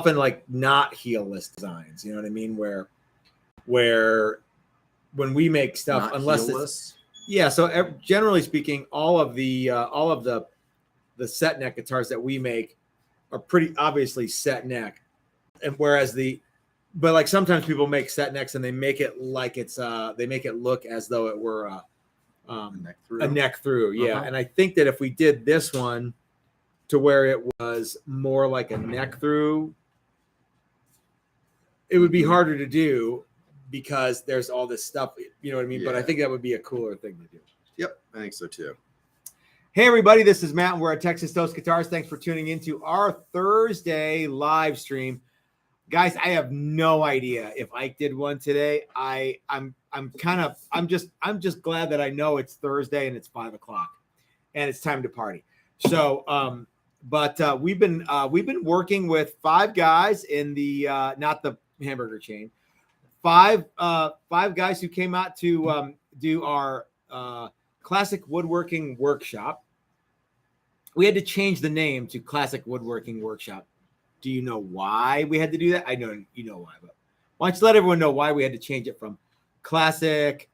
often like not heelless designs. You know what I mean? Where when we make stuff, Not unless heelless? it's so generally speaking, all of the set neck guitars that we make are pretty obviously set neck, and whereas but like sometimes people make set necks and they make it like it's they make it look as though it were a neck through. Yeah. And I think that if we did this one to where it was more like a neck through, it would be harder to do because there's all this stuff, you know what I mean? Yeah. But I think that would be a cooler thing to do. Yep, I think so too. Hey everybody, this is Matt and we're at Texas Toast Guitars. Thanks for tuning into our Thursday live stream. Guys, I have no idea if Ike did one today. I'm just glad that I know it's Thursday and it's 5 o'clock and it's time to party. So but we've been working with 5 guys in the not the hamburger chain. 5 guys who came out to do our classic woodworking workshop. We had to change the name to Classic Woodworking Workshop. Do you know why we had to do that? I know you know why, but why don't you let everyone know why we had to change it from Classic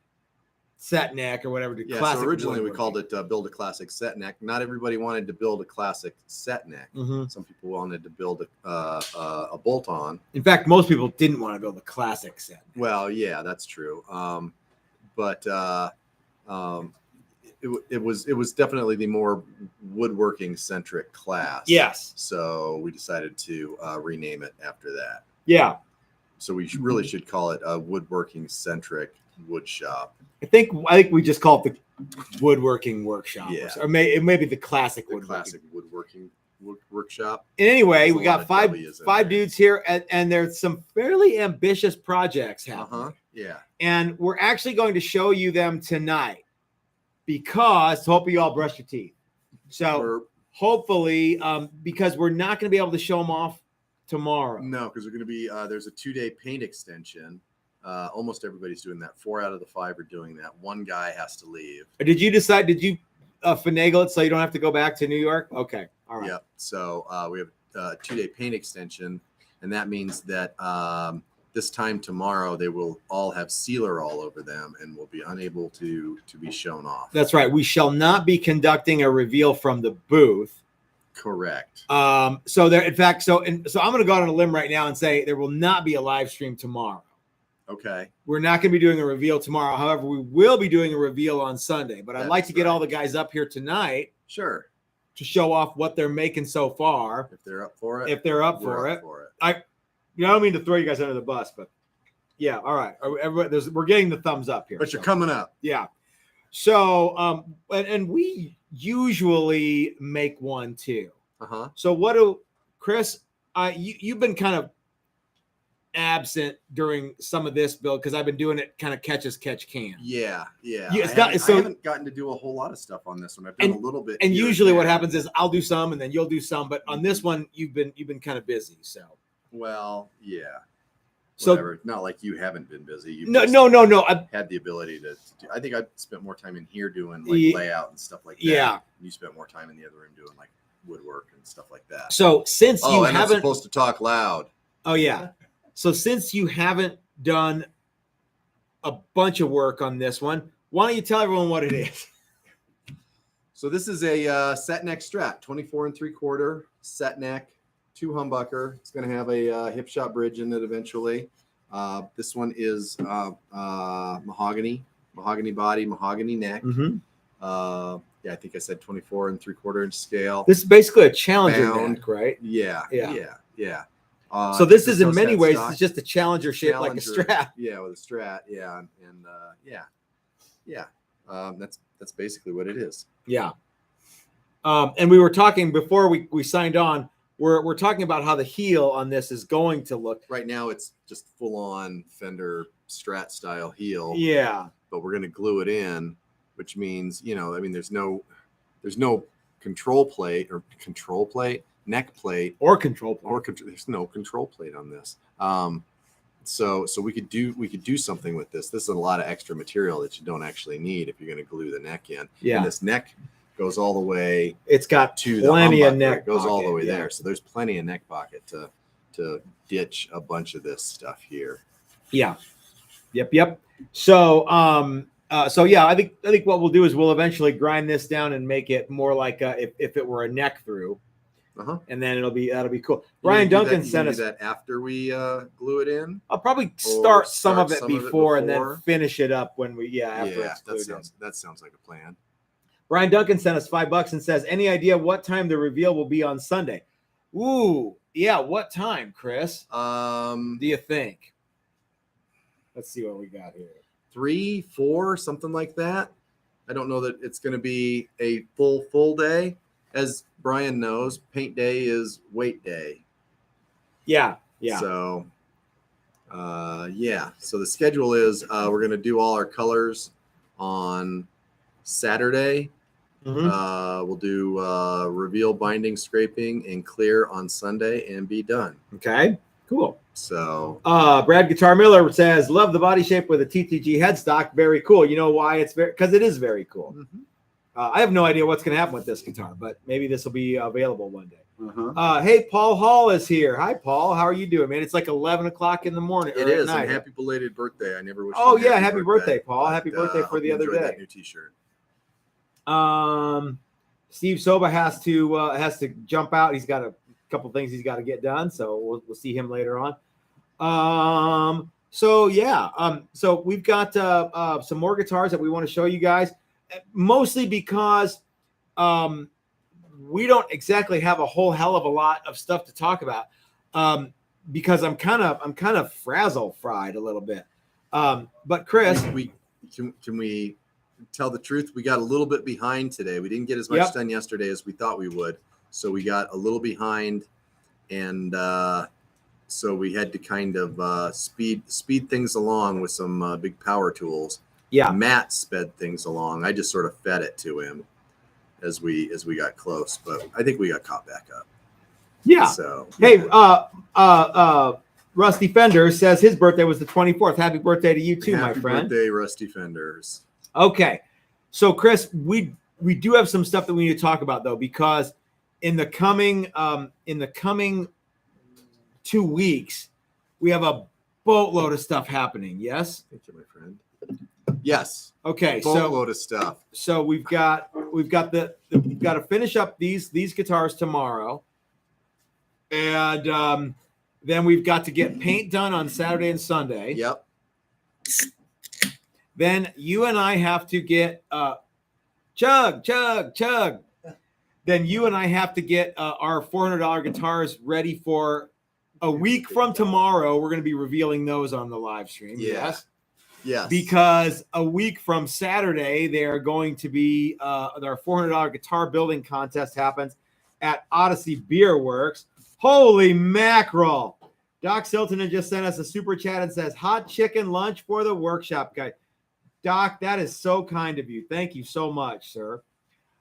Set Neck or whatever to Classic. So originally we called it Build a Classic Set Neck. Not everybody wanted to build a classic set neck. Mm-hmm. Some people wanted to build a bolt-on. In fact, most people didn't want to build a classic set neck. Well, yeah, that's true. But it was definitely the more woodworking centric class. Yes. So we decided to rename it after that. Yeah. So we really should call it a woodworking centric wood shop. I think we just call it the woodworking workshop. Yeah. Or maybe the classic woodworking workshop. And anyway, we got five dudes here, and there's some fairly ambitious projects happening. Yeah. And we're actually going to show you them tonight because hopefully you all brush your teeth. So hopefully, because we're not going to be able to show them off tomorrow. No, because we're going to be there's a 2-day paint extension. Almost everybody's doing that. 4 out of the 5 are doing that. One guy has to leave. Did you finagle it so you don't have to go back to New York? Okay. All right. Yep. So we have a 2-day paint extension, and that means that this time tomorrow they will all have sealer all over them and will be unable to be shown off. That's right. We shall not be conducting a reveal from the booth. Correct. So there, in fact, so I'm going to go out on a limb right now and say there will not be a live stream tomorrow. Okay. We're not going to be doing a reveal tomorrow. However, we will be doing a reveal on Sunday. But I'd like to get all the guys up here tonight. Sure. To show off what they're making so far. If they're up for it. If they're up for it. I don't mean to throw you guys under the bus, but yeah. All right. We're getting the thumbs up here. But you're coming up. Yeah. So, and we usually make one too. Uh-huh. So Chris, you've been kind of absent during some of this build because I've been doing it kind of catch can. Yeah. I haven't gotten to do a whole lot of stuff on this one. I've done a little bit. And usually what happens is I'll do some and then you'll do some, but on this one you've been kind of busy. So well, yeah. Whatever. So not like you haven't been busy. No. I've had the ability to do. I think I spent more time in here doing like layout and stuff like that. Yeah. And you spent more time in the other room doing like woodwork and stuff like that. So since you haven't, I'm supposed to talk loud. Oh yeah. So since you haven't done a bunch of work on this one, why don't you tell everyone what it is? So this is a set neck Strat, 24 3/4 set neck, 2 humbucker. It's going to have a Hipshot bridge in it eventually. This one is mahogany body, mahogany neck. Mm-hmm. I think I said 24 3/4 inch scale. This is basically a Challenger neck, right? Yeah. So this is in many ways it's just a Challenger shape like a Strat. Yeah, with a Strat. Yeah, and that's basically what it is. Yeah. And we were talking before we signed on. We're talking about how the heel on this is going to look. Right now, it's just full on Fender Strat style heel. Yeah. But we're going to glue it in, which means there's no control plate, neck plate, or control plate. There's no control plate on this. So we could do something with this. This is a lot of extra material that you don't actually need if you're going to glue the neck in. Yeah. And this neck goes all the way. It's got to plenty the of neck. It goes all the way there. So there's plenty of neck pocket to to ditch a bunch of this stuff here. Yeah. Yep. So, yeah, I think what we'll do is we'll eventually grind this down and make it more like if it were a neck through, and then that'll be cool. Brian Duncan sent us that after we glue it in. I'll probably start some of it before and then finish it up when we after it's glued in. That sounds like a plan. Brian Duncan sent us $5 and says, "Any idea what time the reveal will be on Sunday?" Ooh, yeah. What time, Chris? Do you think? Let's see what we got here. 3, 4, something like that. I don't know that it's going to be a full day. As Brian knows, paint day is weight day. Yeah. So, So the schedule is we're going to do all our colors on Saturday. We'll do reveal, binding, scraping, and clear on Sunday and be done. Okay, cool. So Brad Guitar Miller says, "Love the body shape with a TTG headstock. Very cool." You know why? Because it is very cool. I have no idea what's going to happen with this guitar, but maybe this will be available one day. Hey, Paul Hall is here. Hi, Paul. How are you doing, man? It's like 11 o'clock in the morning. It is. And happy belated birthday. I never wish. Oh yeah, happy birthday, Paul. Happy birthday for the other day. That new T-shirt. Steve Soba has to jump out. He's got a couple things he's got to get done, so we'll see him later on. So we've got some more guitars that we want to show you guys, mostly because we don't exactly have a whole hell of a lot of stuff to talk about, because I'm kind of frazzle fried a little bit. But Chris, can we tell the truth? We got a little bit behind today. We didn't get as much done yesterday as we thought we would, so we got a little behind, and so we had to kind of speed things along with some big power tools. Matt sped things along. I just sort of fed it to him as we got close, but I think we got caught back up. So hey, Rusty Fender says his birthday was the 24th. Happy birthday to you too, my friend. Happy birthday, Rusty Fenders. Okay, so Chris, we do have some stuff that we need to talk about though, because in the coming 2 weeks, we have a boatload of stuff happening. Yes. Thank you, my friend. Yes. Okay. Boatload of stuff. So we've got to finish up these guitars tomorrow, and then we've got to get paint done on Saturday and Sunday. Yep. Then you and I have to get chug. Then you and I have to get our $400 guitars ready for a week from tomorrow. We're going to be revealing those on the live stream. Yes. Because a week from Saturday, they are going to be their $400 guitar building contest happens at Odyssey Beer Works. Holy mackerel! Doc Silton just sent us a super chat and says, "Hot chicken lunch for the workshop guy." Doc, that is so kind of you. Thank you so much, sir.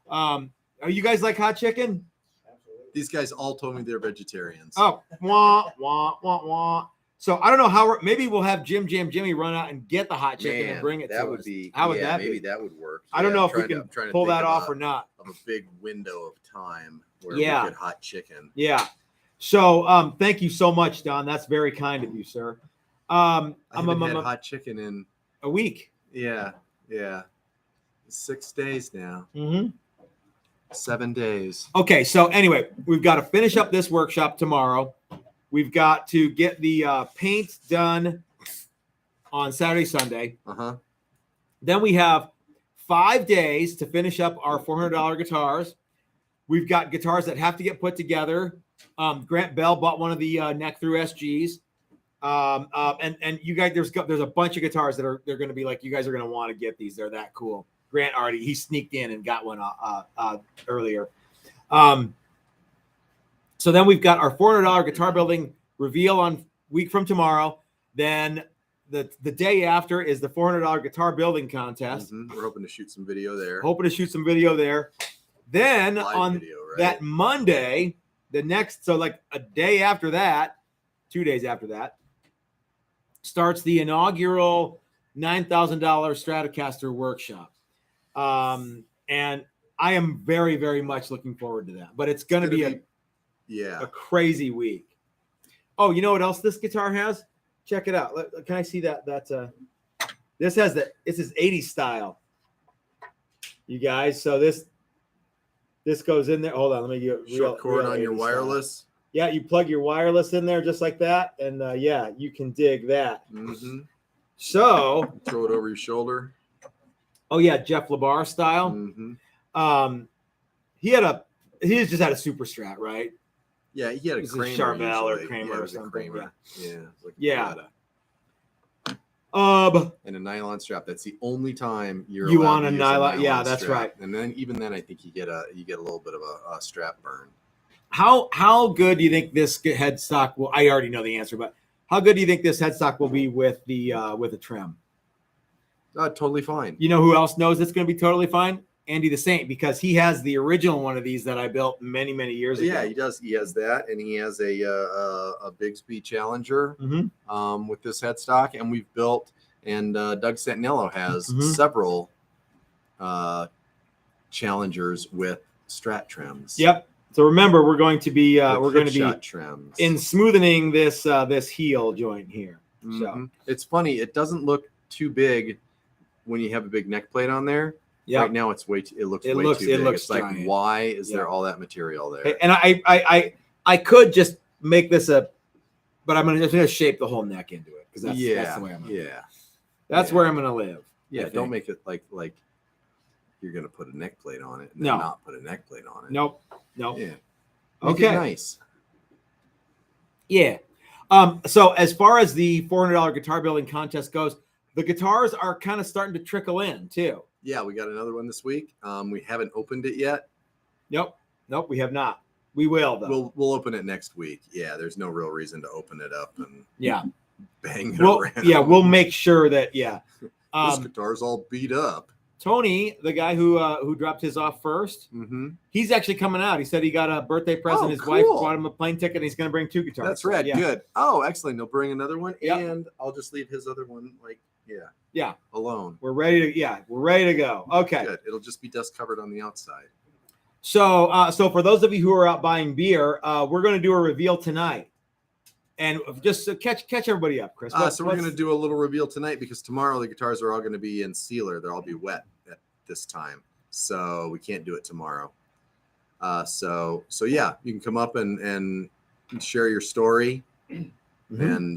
Are you guys like hot chicken? Absolutely. These guys all told me they're vegetarians. Oh, wah, wah, wah, wah. So I don't know how maybe we'll have Jimmy run out and get the hot chicken and bring it to us. That would be, how would that maybe be? that would work. I don't know if we can pull that off or not. Of a big window of time where we get hot chicken. Yeah. So thank you so much, Don. That's very kind of you, sir. I haven't had hot chicken in a week. Yeah. 6 days now. 7 days. Okay, so anyway, we've got to finish up this workshop tomorrow. We've got to get the paint done on Saturday, Sunday. Then we have 5 days to finish up our $400 guitars. We've got guitars that have to get put together. Grant Bell bought one of the neck through SGs. And you guys, there's a bunch of guitars that they're going to be like, you guys are going to want to get these. They're that cool. Grant he sneaked in and got one earlier. So then we've got our $400 guitar building reveal on week from tomorrow. Then the day after is the $400 guitar building contest. We're hoping to shoot some video there. Then live on video, right? That Monday, so like a day after that, 2 days after that, starts the inaugural $9,000 Stratocaster workshop. And I am very, very much looking forward to that. But it's going to be a crazy week. Oh, you know what else this guitar has? Check it out. Can I see that? This has this is 80s style. You guys, so this goes in there. Hold on, let me get Short cord on your 80s wireless. style. Yeah, you plug your wireless in there just like that, and yeah, you can dig that. Mm-hmm. So throw it over your shoulder. Oh yeah, Jeff LeBar style. Mm-hmm. He just had a super strat, right? Yeah, he had a Kramer. Charvel or usually. Kramer it or was something. a Kramer. Yeah. Like Yeah. And a nylon strap. That's the only time you want to a use nylon. Yeah, that's strap. right. And then even then, I think you get a little bit of a strap burn. How good do you think this headstock will? I already know the answer, but how good do you think this headstock will be with the trim? Totally fine. You know who else knows it's going to be totally fine? Andy the Saint, because he has the original one of these that I built many years ago. Yeah, he does. He has that, and he has a Bigsby Challenger with this headstock, and we've built. And Doug Santinello has several Challengers with Strat trims. Yep. So remember, we're going to be trims in smoothing this heel joint here. So it's funny. It doesn't look too big when you have a big neck plate on there. Yeah. Right now, it looks way too big. It looks it's like, giant. why is there all that material there? And I could just make this but I'm just gonna shape the whole neck into it because that's the way I'm gonna live. That's where I'm gonna live. Yeah, don't make it like you're gonna put a neck plate on it and no. then not put a neck plate on it. Nope. Yeah. Make it nice. Yeah. So as far as the $400 guitar building contest goes, the guitars are kind of starting to trickle in too. Yeah, we got another one this week. We haven't opened it yet. Nope, we have not. We will though. We'll open it next week. Yeah, there's no real reason to open it up and bang it around. Yeah, we'll make sure that this guitar's all beat up. Tony, the guy who dropped his off first, he's actually coming out. He said he got a birthday present. His wife bought him a plane ticket, and he's going to bring 2 guitars. That's right. Good. Oh, excellent. He'll bring another one, and I'll just leave his other one alone. We're ready to go. Okay. Good. It'll just be dust covered on the outside. So for those of you who are out buying beer, we're going to do a reveal tonight. And just catch everybody up, Chris. So we're going to do a little reveal tonight because tomorrow the guitars are all going to be in sealer. They'll all be wet at this time. So we can't do it tomorrow. So yeah, you can come up and share your story. And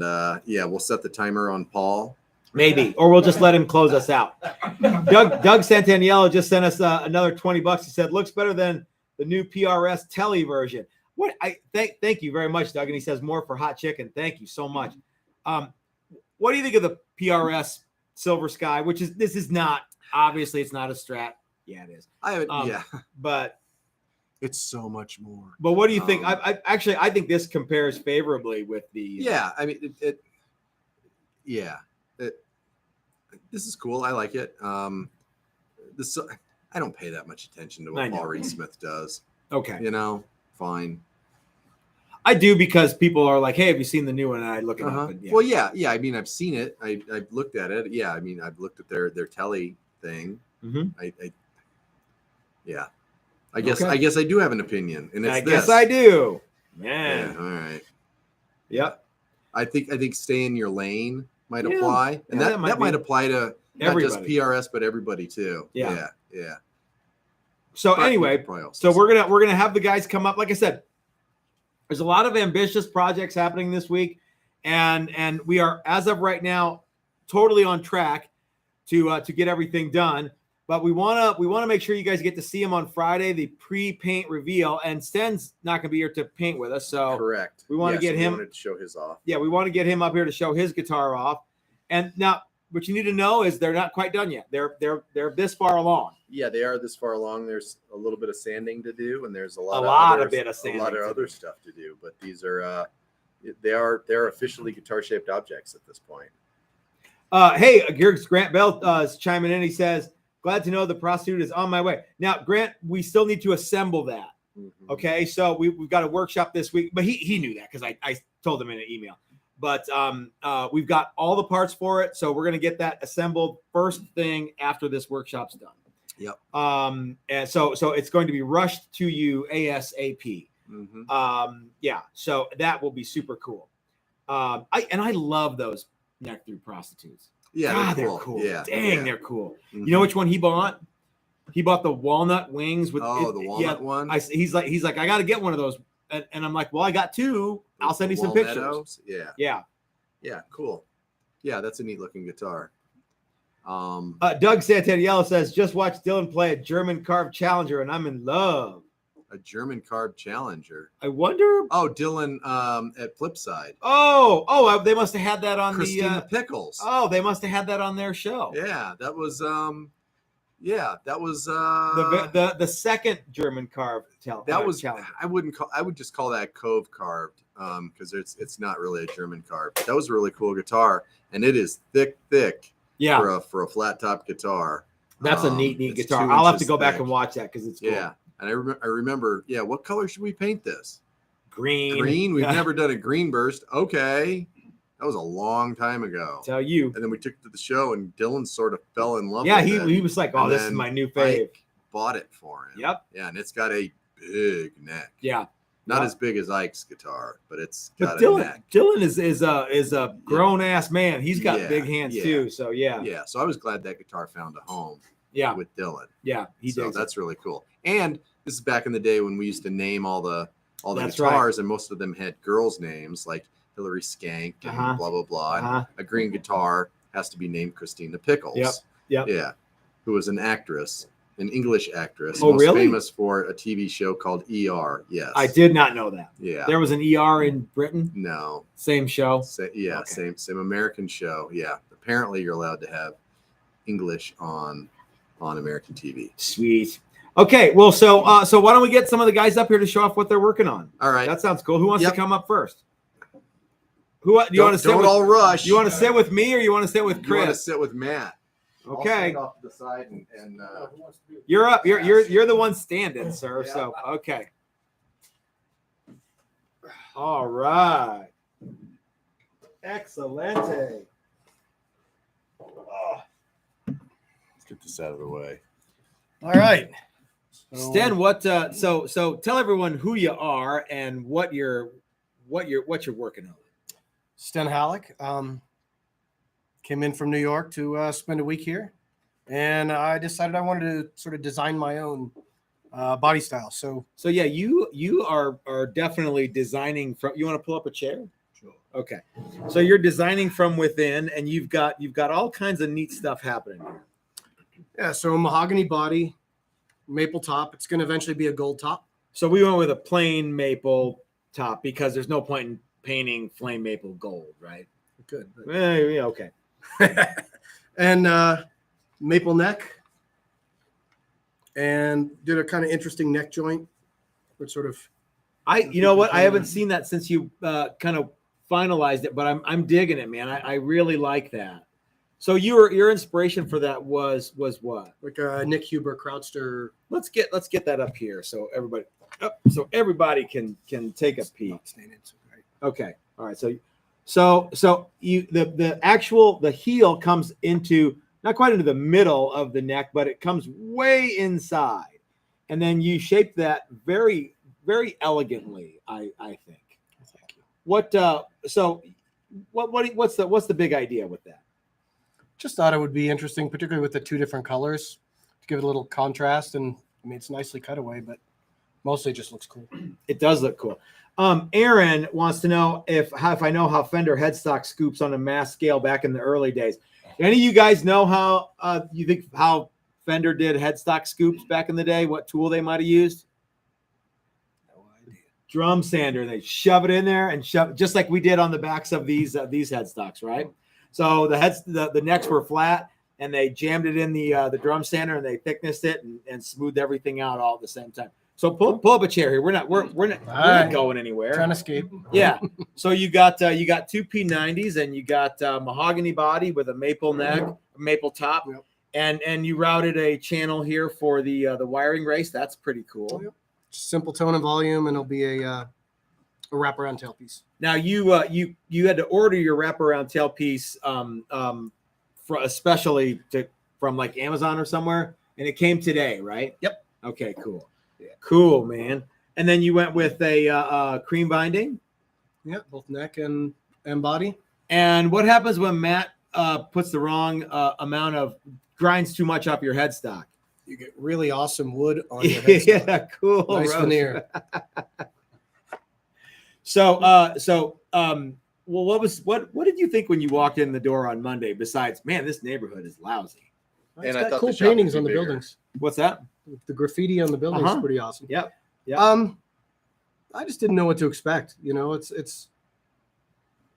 we'll set the timer on Paul. Maybe, or we'll just let him close us out. Doug Santaniello just sent us another $20. He said, looks better than the new PRS Telly version. What thank you very much, Doug. And he says more for hot chicken. Thank you so much. What do you think of the PRS Silver Sky? This is not obviously it's not a Strat. Yeah, it is. I haven't. But it's so much more. But what do you think? I think this compares favorably with the. Yeah, I mean this is cool. I like it. I don't pay that much attention to what Paul Reed Smith does. Okay. Fine. I do because people are like, hey, have you seen the new one? And I look it up. And, Well, yeah. I mean, I've seen it. I've looked at it. Yeah. I mean, I've looked at their telly thing. I guess I do have an opinion, and it's guess I do. Yeah. All right. Yep. I think stay in your lane might apply, and that might apply to not just PRS but everybody too. Yeah. So anyway, we're gonna have the guys come up. Like I said, there's a lot of ambitious projects happening this week, and we are, as of right now, totally on track to get everything done. But we wanna make sure you guys get to see him on Friday, the pre-paint reveal. And Sten's not gonna be here to paint with us, so correct. We want to get him. We wanted to show his off. Yeah, we want to get him up here to show his guitar off. And now, what you need to know is they're not quite done yet. They're this far along. Yeah, they are this far along. There's a little bit of sanding to do, and there's a lot of other stuff to do. But these are they're officially guitar shaped objects at this point. Hey, Grant Bell is chiming in. He says, glad to know the prostitute is on my way. Now, Grant, we still need to assemble that. Okay, so we've got a workshop this week, but he knew that because I told him in an email. But we've got all the parts for it, so we're going to get that assembled first thing after this workshop's done. Yep. And so it's going to be rushed to you ASAP. So that will be super cool. I love those neck through prostitutes. Yeah, God, they're they're cool. Yeah, Dang, they're cool. You know which one he bought? He bought the walnut wings with the walnut one. He's like, I got to get one of those, and I'm like, well, I got two. I'll send you some pictures. Yeah, cool. Yeah, that's a neat looking guitar. Doug Santaniello says, just watch Dylan play a German carved Challenger, and I'm in love. A German carved Challenger. I wonder. Oh, Dylan at Flipside. Oh, they must have had that on Christina Pickles. Oh, they must have had that on their show. Yeah, that was the second German carved Challenger. I would just call that cove carved because it's not really a German carved. That was a really cool guitar, and it is thick. Yeah, for a flat top guitar. That's a neat guitar. I'll have to go back and watch that because it's cool. Yeah, and I remember. Yeah, what color should we paint this? Green. We've never done a green burst. Okay, that was a long time ago. Tell you. And then we took it to the show, and Dylan sort of fell in love. Yeah, with it. He was like, "Oh, this is my new fave." Bought it for him. Yep. Yeah, and it's got a big neck. Yeah. Not as big as Ike's guitar, but it's got a neck. Dylan is a grown ass man. He's got big hands too. So yeah. So I was glad that guitar found a home. Yeah. With Dylan. Yeah, that's really cool. And this is back in the day when we used to name all the guitars, right. And most of them had girls' names like Hillary Skank and blah blah blah. And a green guitar has to be named Christina Pickles. Yep. Yeah. Who was an actress. An English actress, most famous for a TV show called ER. Yes, I did not know that. Yeah, there was an ER in Britain. No, same show. Same American show. Yeah, apparently you're allowed to have English on American TV. Sweet. Okay, well, so why don't we get some of the guys up here to show off what they're working on? All right, that sounds cool. Who wants to come up first? Who do you want to sit with? Don't all rush. You want to sit with me or you want to sit with Chris? You want to sit with Matt. Okay. Off to the side and you're up. You're the one standing, sir. Yeah. So okay. All right. Excelente. Oh. Let's get this out of the way. All right. Sten, what so tell everyone who you are and what you're working on. Sten Halleck. Came in from New York to spend a week here, and I decided I wanted to sort of design my own body style. So yeah, you are definitely designing from. You want to pull up a chair? Sure. Okay. So you're designing from within, and you've got all kinds of neat stuff happening here. Yeah. So mahogany body, maple top. It's going to eventually be a gold top. So we went with a plain maple top because there's no point in painting flame maple gold, right? Good. Yeah. Okay. And maple neck, and did a kind of interesting neck joint, which sort of. You know what? I haven't seen that since you kind of finalized it, but I'm digging it, man. I really like that. So your inspiration for that was what? Like a Nick Huber Crowdster. Let's get that up here so everybody can take a peek. Okay. All right. So you the heel comes into not quite into the middle of the neck, but it comes way inside, and then you shape that very, very elegantly. I think. Thank you. What's the big idea with that? Just thought it would be interesting, particularly with the two different colors, to give it a little contrast. And I mean, it's nicely cut away, but mostly it just looks cool. It does look cool. Aaron wants to know if I know how Fender headstock scoops on a mass scale back in the early days. Any of you guys know how you think how Fender did headstock scoops back in the day? What tool they might have used? No idea. Drum sander. They shove it in there and shove just like we did on the backs of these headstocks, right? So the necks were flat and they jammed it in the drum sander and they thicknessed it and smoothed everything out all at the same time. So pull up a chair here. We're not going anywhere. Trying to escape. Yeah. So you got two P90s and you got mahogany body with a maple neck, maple top, and you routed a channel here for the wiring race. That's pretty cool. Yep. Simple tone and volume, and it'll be a wraparound tailpiece. Now you had to order your wraparound tailpiece especially from like Amazon or somewhere, and it came today, right? Yep. Okay. Cool. Yeah. Cool, man. And then you went with a cream binding. Yeah, both neck and and body. And what happens when Matt puts the wrong amount of grinds too much off your headstock? You get really awesome wood on your headstock. Yeah, cool. Nice roast. veneer. Well, what did you think when you walked in the door on Monday? Besides, man, this neighborhood is lousy. It's And I got thought cool the shop would paintings be on the bigger. buildings. What's that? The graffiti on the buildings Uh-huh. is pretty awesome. Yep. I just didn't know what to expect. You know, it's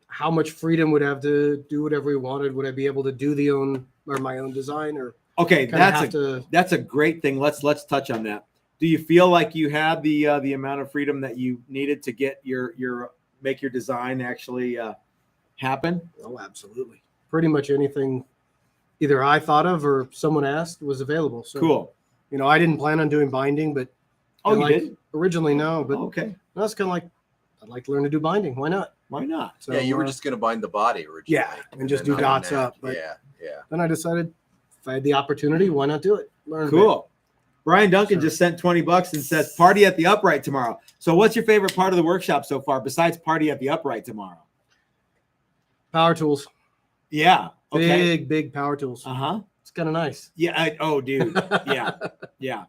how much freedom would I have to do whatever we wanted. Would I be able to do my own design, or Okay, kind of that's a great thing. Let's touch on that. Do you feel like you had the amount of freedom that you needed to get your make your design actually happen? Oh, absolutely. Pretty much anything either I thought of or someone asked was available. So Cool. You know, I didn't plan on doing binding, but Oh, you like, did? originally no, but Okay. that's kind of like I'd like to learn to do binding. Why not? Why not? So, Yeah, you were just going to bind the body originally. yeah, and just then do not dots neck. up, but- yeah. then I decided if I had the opportunity, why not do it? Learn a bit. Cool. Brian Duncan So- just sent $20 and says party at the Upright tomorrow. So what's your favorite part of the workshop so far besides party at the Upright tomorrow? Power tools, Yeah. Okay. big power tools. Uh-huh. It's kind of nice. Yeah. Oh, dude. Yeah. Yeah.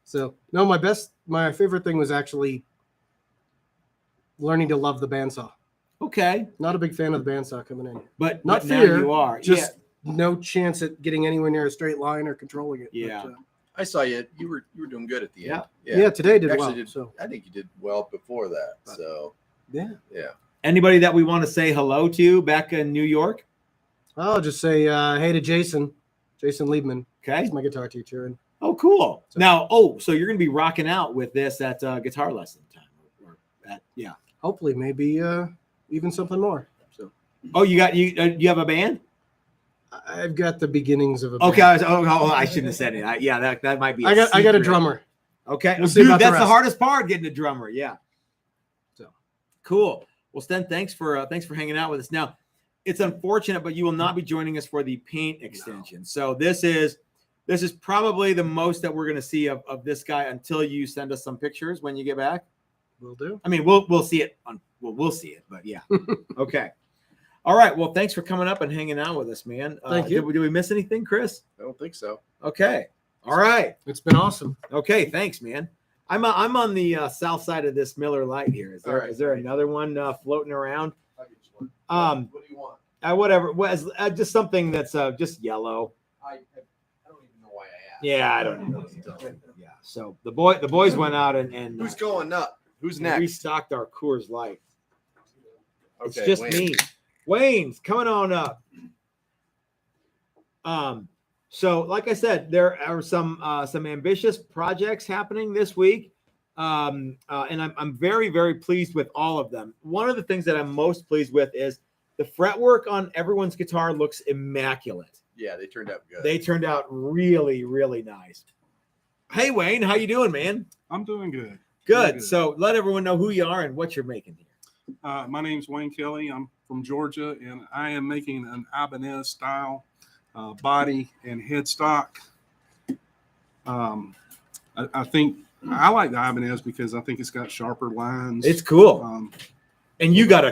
So no, my favorite thing was actually learning to love the bandsaw. Okay. Not a big fan of the bandsaw coming in. But Not now fear, you are. Just no chance at getting anywhere near a straight line or controlling it. Yeah. But, I saw you. You were doing good at the end. yeah, today did Actually well. So I think you did well before that. But- So yeah. Anybody that we want to say hello to back in New York? I'll just say hey to Jason Liebman. Okay. He's my guitar teacher, and Oh, cool. So- Now, so you're going to be rocking out with this at guitar lesson time. Yeah. hopefully maybe even something more. So Oh, you have a band? I've got the beginnings of a Okay. band. I shouldn't have said it. Yeah, that might be. I got a secret. drummer. Okay. We'll see Dude, about the that's the rest. hardest part, getting a drummer. Yeah. So Cool. Well, Sten, thanks for hanging out with us. Now, it's unfortunate, but you will not be joining us for the paint extension. So this is probably the most that we're going to see of this guy until you send us some pictures when you get back. will do. I mean, we'll see it we'll see it, but yeah. Okay. All right. Well, thanks for coming up and hanging out with us, man. Thank you. Did we miss anything, Chris? I don't think so. Okay. All right. It's been awesome. Okay. Thanks, man. I'm on the south side of this Miller Lite here. Is there All right. is there another one floating around? I'll get you one. What do you want? Whatever. Just something that's just yellow. I don't even know why I asked. Yeah, I don't know. Yeah. So the boys went out and Who's going up? Who's next? restocked our Coors Light. It's Okay, just Wayne. me. Wayne's coming on up. So like I said, there are some ambitious projects happening this week. And I'm very, very pleased with all of them. One of the things that I'm most pleased with is the fretwork on everyone's guitar looks immaculate. Yeah, they turned out good. They turned out really, really nice. Hey, Wayne, how you doing, man? I'm doing good. Good. Good. So let everyone know who you are and what you're making here. My name's Wayne Kelly. I'm from Georgia, and I am making an Ibanez style body and headstock. I think I like the Ibanez because I think it's got sharper lines. It's cool. Um, And you got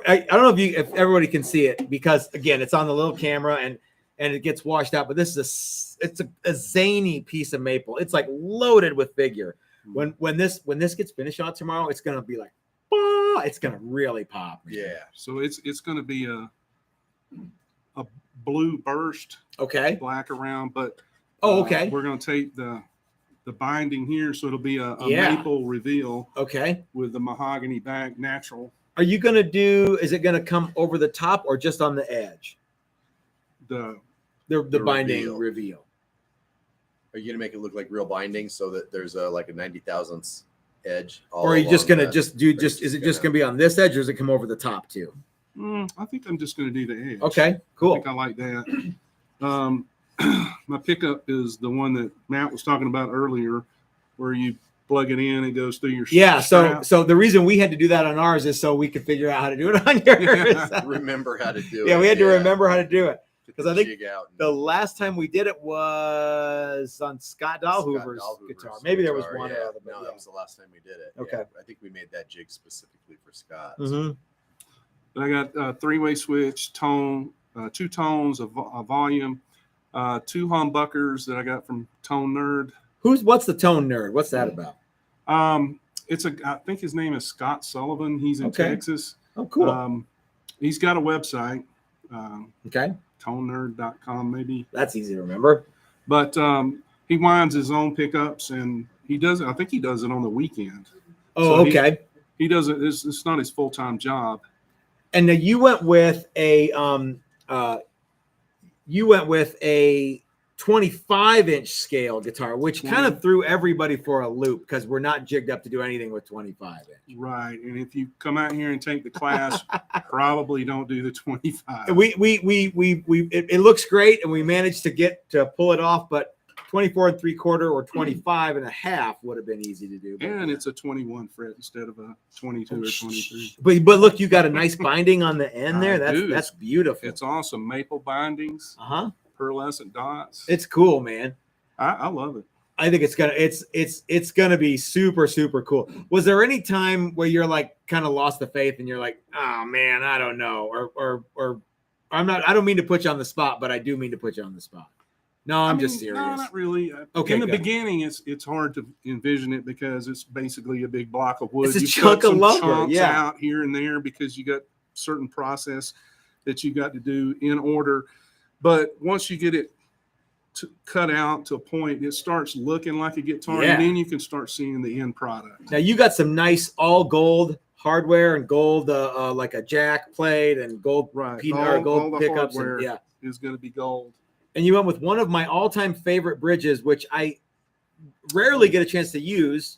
I don't know if everybody can see it because again, it's on the little camera and it gets washed out, but this is a zany piece of maple. It's like loaded with figure. When this gets finished out tomorrow, it's going to be like, bah, it's going to really pop. Man. Yeah. so it's going to be a blue burst, Okay. black around, but Oh, okay. we're going to take the binding here, so it'll be a Yeah. maple reveal Okay. with the mahogany back natural. Are you going to is it going to come over the top or just on the edge? The The binding reveal. Are you gonna make it look like real binding so that there's like a 90 thousandths edge? all Or are you just along going to that? is it just going to be on this edge or does it come over the top too? I think I'm just going to do the edge. Okay, I cool. think I like that. My pickup is the one that Matt was talking about earlier, where you plug it in, it goes through your Yeah, strap. so the reason we had to do that on ours is so we could figure out how to do it on yours. Remember how to do it. Yeah, we had to remember how to do it. Get 'cause the I think jig out and- The last time we did it was on Scott Dahlhoover's guitar. Maybe there was guitar, one yeah. other. That was the last time we did it. Okay. Yeah, I think we made that jig specifically for Scott. Mhm. But I got a 3-way switch, tone, 2 tones of volume, 2 humbuckers that I got from Tone Nerd. What's the Tone Nerd? What's that about? I think his name is Scott Sullivan. He's in Texas. Oh, cool. He's got a website. Okay. ToneNerd.com maybe. That's easy to remember. But he winds his own pickups, and I think he does it on the weekend. Oh, So okay. He does it. It's not his full-time job. And now you went with a 25-inch scale guitar, which kind of threw everybody for a loop because we're not jigged up to do anything with 25-inch. Right. And if you come out here and take the class, probably don't do the 25. It looks great, and we managed to pull it off, but 24 3/4 or 25 and a half would have been easy to do. And it's a 21 fret instead of a 22 or 23. But look, you got a nice binding on the end there. That's beautiful. It's awesome. Maple bindings. Pearlescent dots. It's cool, man. I love it. I think it's gonna be super, super cool. Was there any time where you're like kind of lost the faith and you're like, oh man, I don't know, or I don't mean to put you on the spot, but I do mean to put you on the spot. No, I'm just serious. No, not really. Okay. In the beginning, it's hard to envision it because it's basically a big block of wood. It's a chunk of lumber, out here and there because you got certain process that you got to do in order. But once you get it cut out to a point, it starts looking like a guitar, and then you can start seeing the end product. Now you got some nice all gold hardware and gold, like a jack plate and gold, gold pickups. And, is going to be gold. And you went with one of my all-time favorite bridges, which I rarely get a chance to use.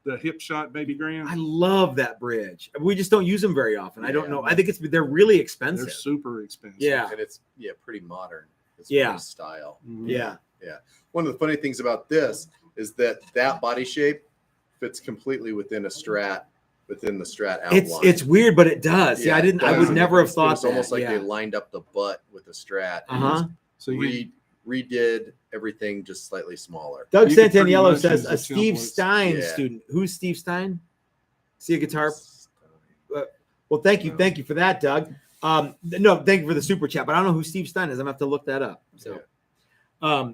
The Hipshot Baby Grand. I love that bridge. We just don't use them very often. I don't know. I think they're really expensive. They're super expensive. Yeah. And it's pretty modern. It's pretty style. Mm-hmm. Yeah. Yeah. One of the funny things about this is that body shape fits completely within the Strat outline. It's weird, but it does. Yeah, I would never have thought it's almost like they lined up the butt with the Strat. So you redid everything just slightly smaller. Doug You could pretty Santaniello much says use a the Steve templates. Stein student. Who's Steve Stein? See a guitar? Well, thank you for that, Doug. No, thank you for the super chat, but I don't know who Steve Stein is. I'm gonna have to look that up. So,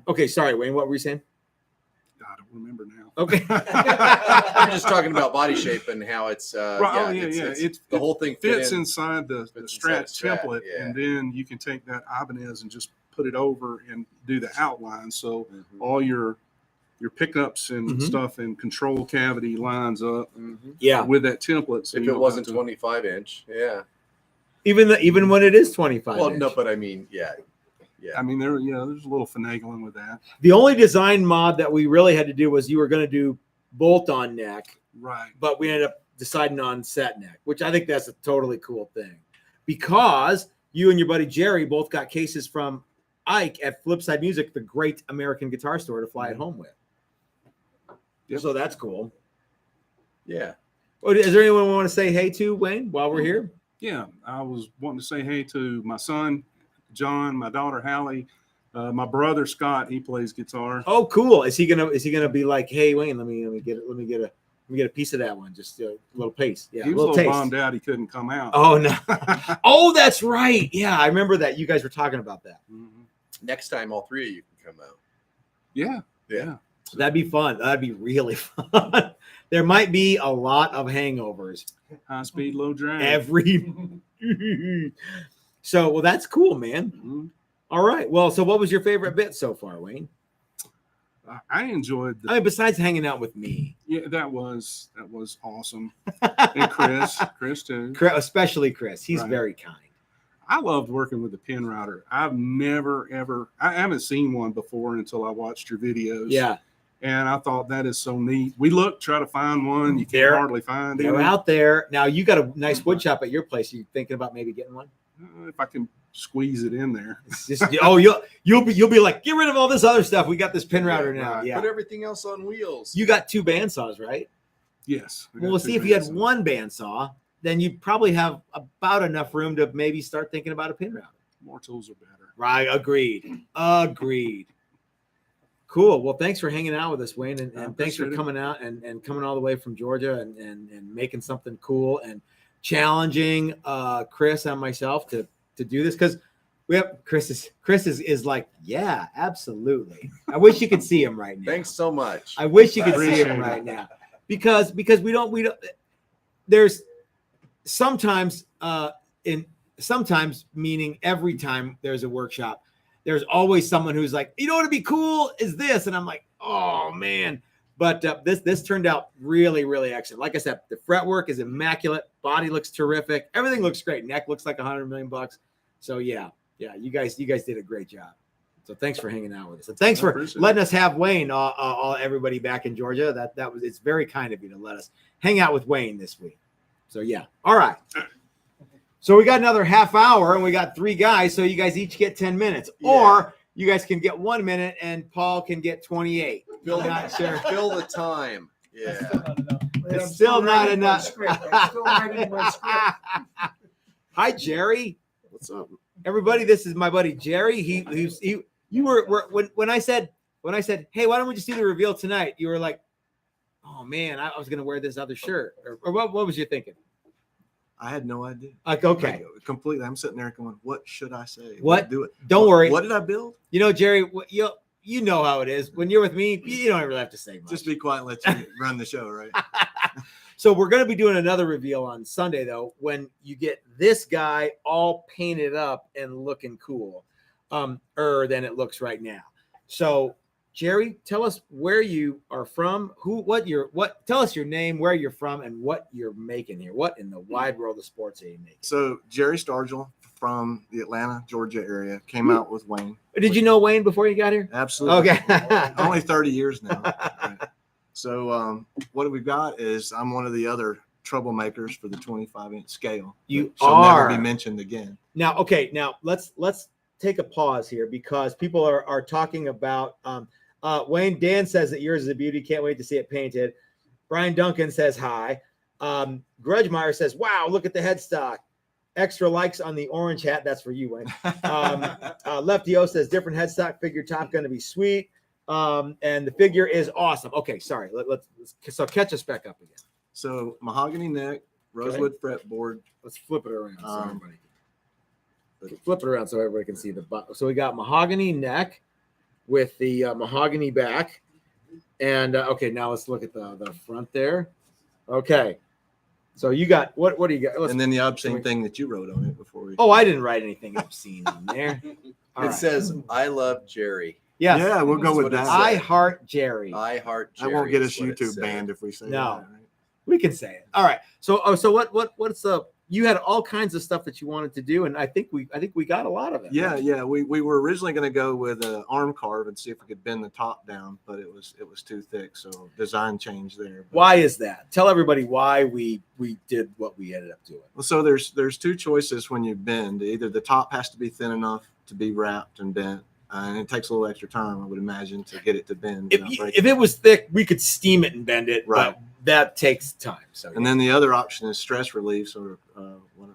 okay, sorry, Wayne. What were you saying? I don't remember now. Okay. I'm just talking about body shape and how it's it's the whole thing fits inside the Strat template, and then you can take that Ibanez and just put it over and do the outline. So all your pickups and stuff and control cavity lines up with that template. So if it wasn't 25-inch, even when it is 25. Well, no, but I mean, I mean, there's a little finagling with that. The only design mod that we really had to do was you were going to do bolt-on neck, right? But we ended up deciding on set neck, which I think that's a totally cool thing, because you and your buddy Jerry both got cases from Ike at Flipside Music, the great American guitar store, to fly it home with. Yep. So that's cool. Yeah. Oh, is there anyone we want to say hey to, Wayne, while we're here? Yeah, I was wanting to say hey to my son John, my daughter Hallie, my brother Scott. He plays guitar. Oh, cool. Is he gonna be like, hey Wayne, let me get a piece of that one, just a little piece. Yeah, he was a little bummed out he couldn't come out. Oh no. Oh, that's right. Yeah, I remember that. You guys were talking about that. Next time, all three of you can come out. Yeah. So that'd be fun. That'd be really fun. There might be a lot of hangovers. High speed, low drag. So, well, that's cool, man. All right. Well, so what was your favorite bit so far, Wayne? I enjoyed. Besides hanging out with me. Yeah, that was awesome. And Chris too. Especially Chris. He's very kind. I loved working with the pin router. I haven't seen one before until I watched your videos. Yeah. And I thought that is so neat. We try to find one. You can't hardly find it. They're out there. Now you got a nice wood shop at your place. Are you thinking about maybe getting one? If I can squeeze it in there. You'll be like, get rid of all this other stuff. We got this pin router now. Right. Yeah. Put everything else on wheels. You got 2 bandsaws, right? Yes. Well, we'll see if you had one bandsaw, then you'd probably have about enough room to maybe start thinking about a pin router. More tools are better. Right. Agreed. Cool. Well, thanks for hanging out with us, Wayne, and thanks for coming out and coming all the way from Georgia and making something cool. And challenging Chris and myself to do this because we have Chris is like, yeah, absolutely. I wish you could see him right now. Thanks so much. I wish you could see Appreciate him it. right now because we don't there's sometimes sometimes meaning every time there's a workshop, there's always someone who's like, you know what would be cool is this, and I'm like, oh man. But this turned out really, really excellent. Like I said, the fretwork is immaculate. Body looks terrific. Everything looks great. Neck looks like $100 million. So yeah, you guys did a great job. So thanks for hanging out with us, and thanks for letting us have Wayne, all everybody back in Georgia. It's very kind of you to let us hang out with Wayne this week. So yeah, all right. So we got another half hour, and we got 3 guys. So you guys each get 10 minutes, or you guys can get 1 minute, and Paul can get 28. Fill I'm not sure. Fill the time. Yeah. It's still not enough. Hi, Jerry. What's up? Everybody, this is my buddy Jerry. You were when I said, hey, why don't we just do the reveal tonight? You were like, oh man, I was gonna wear this other shirt. Or what was you thinking? I had no idea. Like, okay. Completely. I'm sitting there going, what should I say? What? Do it. Don't worry. What did I build? You know, Jerry, you know how it is. When you're with me, you don't really have to say much. Just be quiet and let you run the show, right? So we're going to be doing another reveal on Sunday, though, when you get this guy all painted up and looking cool than it looks right now. So, Jerry, tell us where you are from, tell us your name, where you're from, and what you're making here. What in the wide world of sports are you making? So Jerry Stargell from the Atlanta, Georgia area came out with Wayne. Did you know Wayne before you got here? Absolutely. Okay. Only 30 years now. Right. So what we've got is I'm one of the other troublemakers for the 25-inch scale. You shall are. never be mentioned again. Now, let's take a pause here because people are talking about Wayne. Dan says that yours is a beauty. Can't wait to see it painted. Brian Duncan says hi. Grudgemeyer says, wow, look at the headstock. Extra likes on the orange hat. That's for you, Wayne. Lefty O says different headstock figure top going to be sweet. And the figure is awesome. Okay, sorry. So catch us back up again. So mahogany neck, rosewood fretboard. Let's flip it around so everybody. Flip it around so everybody can see the butt. So we got mahogany neck with the mahogany back, and okay, now let's look at the front there. Okay, so you got what do you got? And then the obscene thing that you wrote on it before we. Oh, I didn't write anything obscene in there. It says, "I love Jerry." Yes. Yeah, we'll go with that. I heart Jerry. I heart Jerry. I won't get us is what it YouTube said. banned if we say No. that. Right? We can say it. All right. So what's the? You had all kinds of stuff that you wanted to do, and I think we got a lot of it. Yeah, right? yeah. We were originally going to go with an arm carve and see if we could bend the top down, but it was too thick, so design change there. But, Why is that? Tell everybody why we did what we ended up doing. well, so there's 2 choices when you bend. Either the top has to be thin enough to be wrapped and bent, and it takes a little extra time, I would imagine, to get it to bend. If it was thick, we could steam it and bend it, Right. but that takes time. So And then the other option is stress relief, or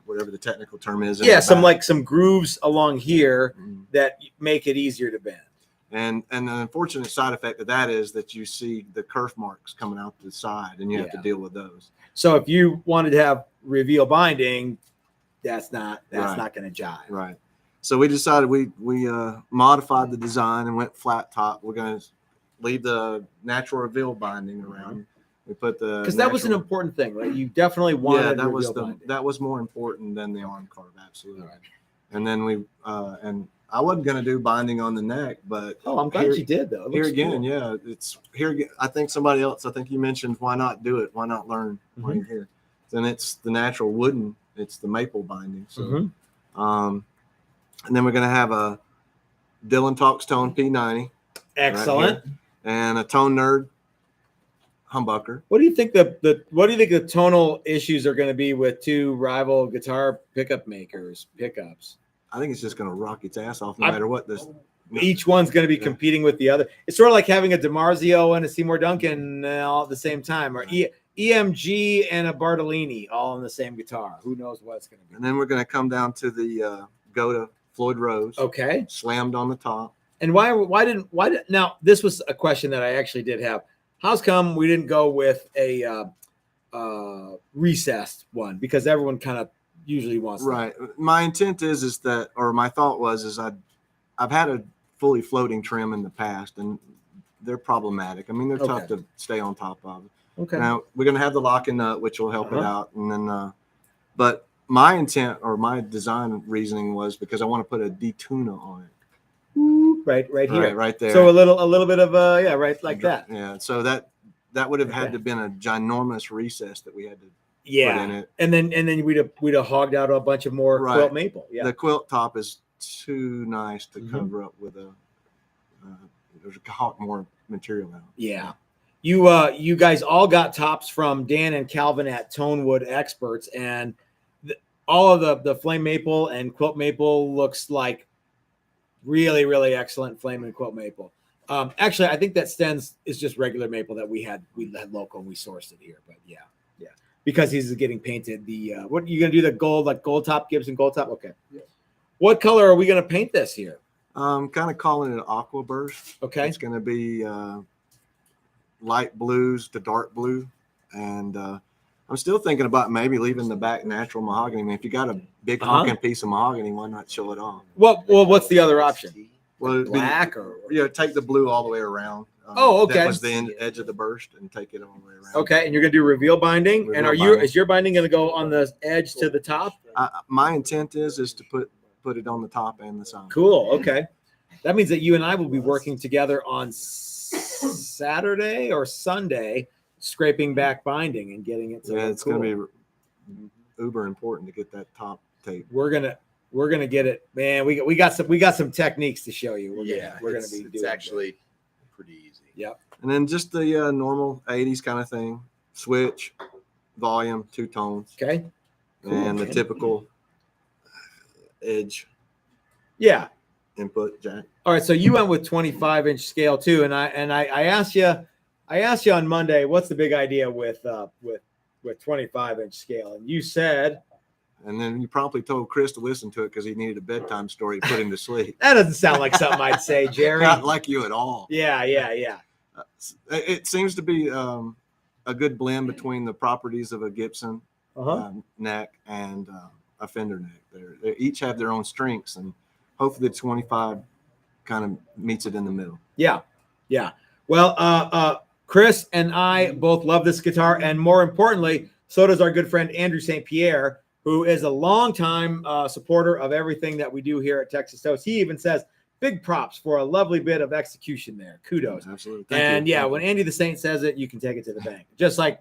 whatever the technical term is. in yeah, the back. some grooves along here Mhm. that make it easier to bend. And the unfortunate side effect of that is that you see the kerf marks coming out the side, and you have to Yeah. deal with those. So if you wanted to have reveal binding, that's not Right. going to jive. Right. So we decided we modified the design and went flat top. We're going to leave the natural reveal binding around. We put the Because that was an natural- important thing, right? You definitely wanted yeah, that was reveal binding. that was more important than the arm carve, absolutely. All right. And then we and I wasn't going to do binding on the neck, but Oh, I'm glad Here- you did though. It here looks again, cool. yeah, it's here again. I think somebody else. I think you mentioned why not do it? Why not learn while Mm-hmm. you're here? Then it's the natural wooden. It's the maple binding. So, Mhm. And then we're gonna have a Dylan Talks Tone P90 Excellent. and a Tone Nerd humbucker. What do you think the tonal issues are going to be with 2 rival guitar pickups? I think it's just gonna rock its ass off no I'm- matter what this. Each one's going to be Yeah. competing with the other. It's sort of like having a DiMarzio and a Seymour Duncan all at the same time, or EMG and a Bartolini all on the same guitar. Who knows what it's going to be? And then we're gonna come down to the Goda Floyd Rose, Okay. slammed on the top. And why didn't now this was a question that I actually did have. How's come we didn't go with a recessed one because everyone kind of usually wants that. Right. My intent is that, or my thought is I've had a fully floating trim in the past, and they're problematic. I mean, they're tough to stay on top of. Okay. Now we're going to have the lock and nut, which will help it out. And then, but my intent or my design reasoning was because I want to put a detuna on it. Right here. Right there. So a little bit of right like that. Yeah. So that would have had to have been a ginormous recess that we had to put in it. And then we'd have hogged out a bunch of more quilt maple. Yeah. The quilt top is too nice to cover up with there's more material out. Yeah. You guys all got tops from Dan and Calvin at Tonewood Experts, and all of the flame maple and quilt maple looks like really, really excellent flame and quilt maple. Actually, I think that stems is just regular maple that we had local and we sourced it here. But yeah, because he's getting painted. What are you gonna do? The gold top, Gibson gold top. Okay. Yeah. What color are we gonna paint this here? Kind of calling it aqua burst. Okay. It's gonna be light blues to dark blue, and I'm still thinking about maybe leaving the back natural mahogany. I mean, if you got a big honking piece of mahogany, why not show it off? Well, what's the other option? Well, Black take the blue all the way around. Okay. That was the edge of the burst, and take it all the way around. Okay, and you're gonna do reveal binding. Is your binding gonna go on the edge to the top? My intent is to put it on the top and the side. Cool. Okay, that means that you and I will be working together on Saturday or Sunday, scraping back binding and getting it. It's gonna be uber important to get that top tape. We're gonna get it, man. We got some techniques to show you. It's actually pretty easy. Yep. And then just the normal 80s kind of thing: switch, volume, 2 tones. Okay. And the typical edge. Yeah. Input jack. All right. So you went with 25-inch scale too, and I asked you on Monday, what's the big idea with 25-inch scale, and you said. And then you promptly told Chris to listen to it because he needed a bedtime story to put him to sleep. That doesn't sound like something I'd say, Jerry. Not like you at all. Yeah. It seems to be a good blend between the properties of a Gibson neck and a Fender neck. They each have their own strengths, and hopefully the 25 kind of meets it in the middle. Yeah. Well, Chris and I both love this guitar, and more importantly, so does our good friend Andrew St. Pierre, who is a longtime supporter of everything that we do here at Texas Toast. He even says, big props for a lovely bit of execution there. Kudos. Absolutely. Thank you. When Andy the Saint says it, you can take it to the bank. Just like,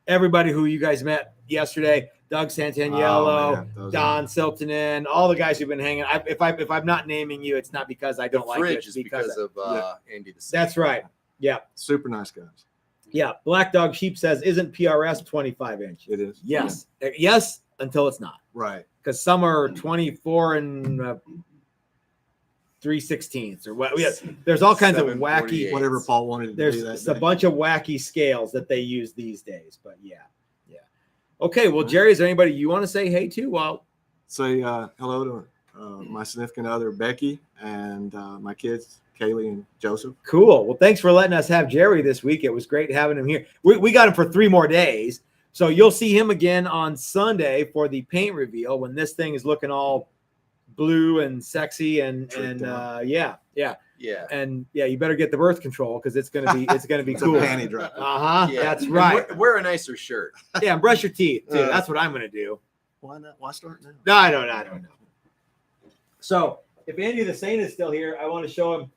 everybody who you guys met yesterday, Doug Santaniello, Don Siltonen, all the guys who've been hanging. If I'm not naming you, it's not because I don't like it. It's because of Andy the Saint. That's right. Yeah. Super nice guys. Yeah. Black Dog Sheep says, isn't PRS 25-inch? It is. Yes. Yes, until it's not. Right. Because some are 24 and 3/16 or what. There's all kinds of wacky. Whatever Paul wanted to do. There's a bunch of wacky scales that they use these days. But yeah. Okay. Well, Jerry, is there anybody you want to say hey to? Well, say hello to my significant other, Becky, and my kids, Kaylee and Joseph. Cool. Well, thanks for letting us have Jerry this week. It was great having him here. We got him for 3 more days. So you'll see him again on Sunday for the paint reveal when this thing is looking all blue and sexy and yeah. And you better get the birth control because it's gonna be cool. A panty drop. That's right. Wear a nicer shirt. Yeah, and brush your teeth too. That's what I'm gonna do. Why not? Why start now? No, I don't know. So if Andy the Saint is still here, I want to show him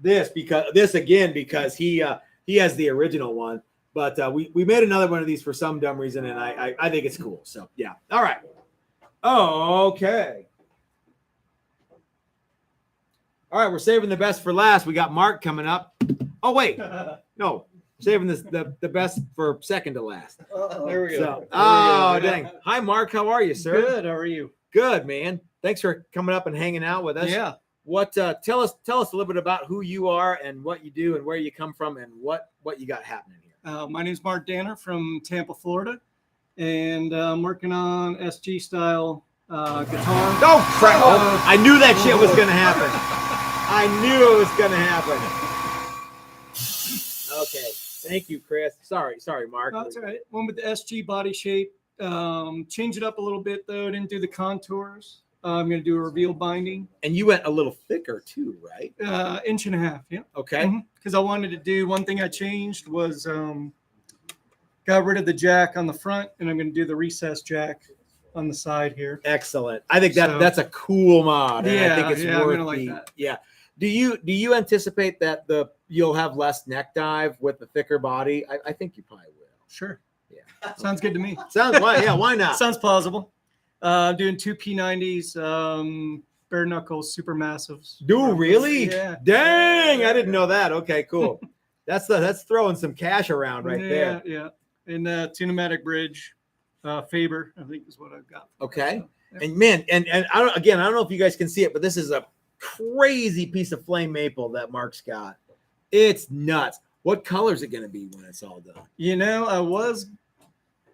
this because he has the original one. But we made another one of these for some dumb reason, and I think it's cool. So yeah. All right. Okay. All right, we're saving the best for last. We got Mark coming up. Oh wait, no, saving the best for second to last. There we go. Dang. Hi, Mark. How are you, sir? Good. How are you? Good, man. Thanks for coming up and hanging out with us. Yeah. What? Tell us a little bit about who you are and what you do and where you come from and what you got happening here. My name's Mark Danner from Tampa, Florida, and I'm working on SG style guitar. Oh crap! I knew that shit was gonna happen. I knew it was gonna happen. Okay. Thank you, Chris. Sorry, Mark. No, that's all right. One with the SG body shape. Change it up a little bit though. Didn't do the contours. I'm going to do a reveal binding. And you went a little thicker too, right? 1.5 inches. Yeah. Okay. Because I wanted to do one thing I changed was got rid of the jack on the front, and I'm going to do the recessed jack on the side here. Excellent. I think that's a cool mod. And I think it's I'm worth gonna like that. Yeah. Do you anticipate that you'll have less neck dive with the thicker body? I think you probably will. Sure. Yeah. Sounds good to me. Why not? Sounds plausible. Doing 2 P90s, bare knuckles, super massives. Do really? Yeah. Dang, I didn't know that. Okay, cool. That's throwing some cash around right there. Yeah. And Tunematic bridge, Faber, I think is what I've got. Okay. So, yeah. And man, and I don't know if you guys can see it, but this is a crazy piece of flame maple that Mark's got. It's nuts. What color is it going to be when it's all done? I was,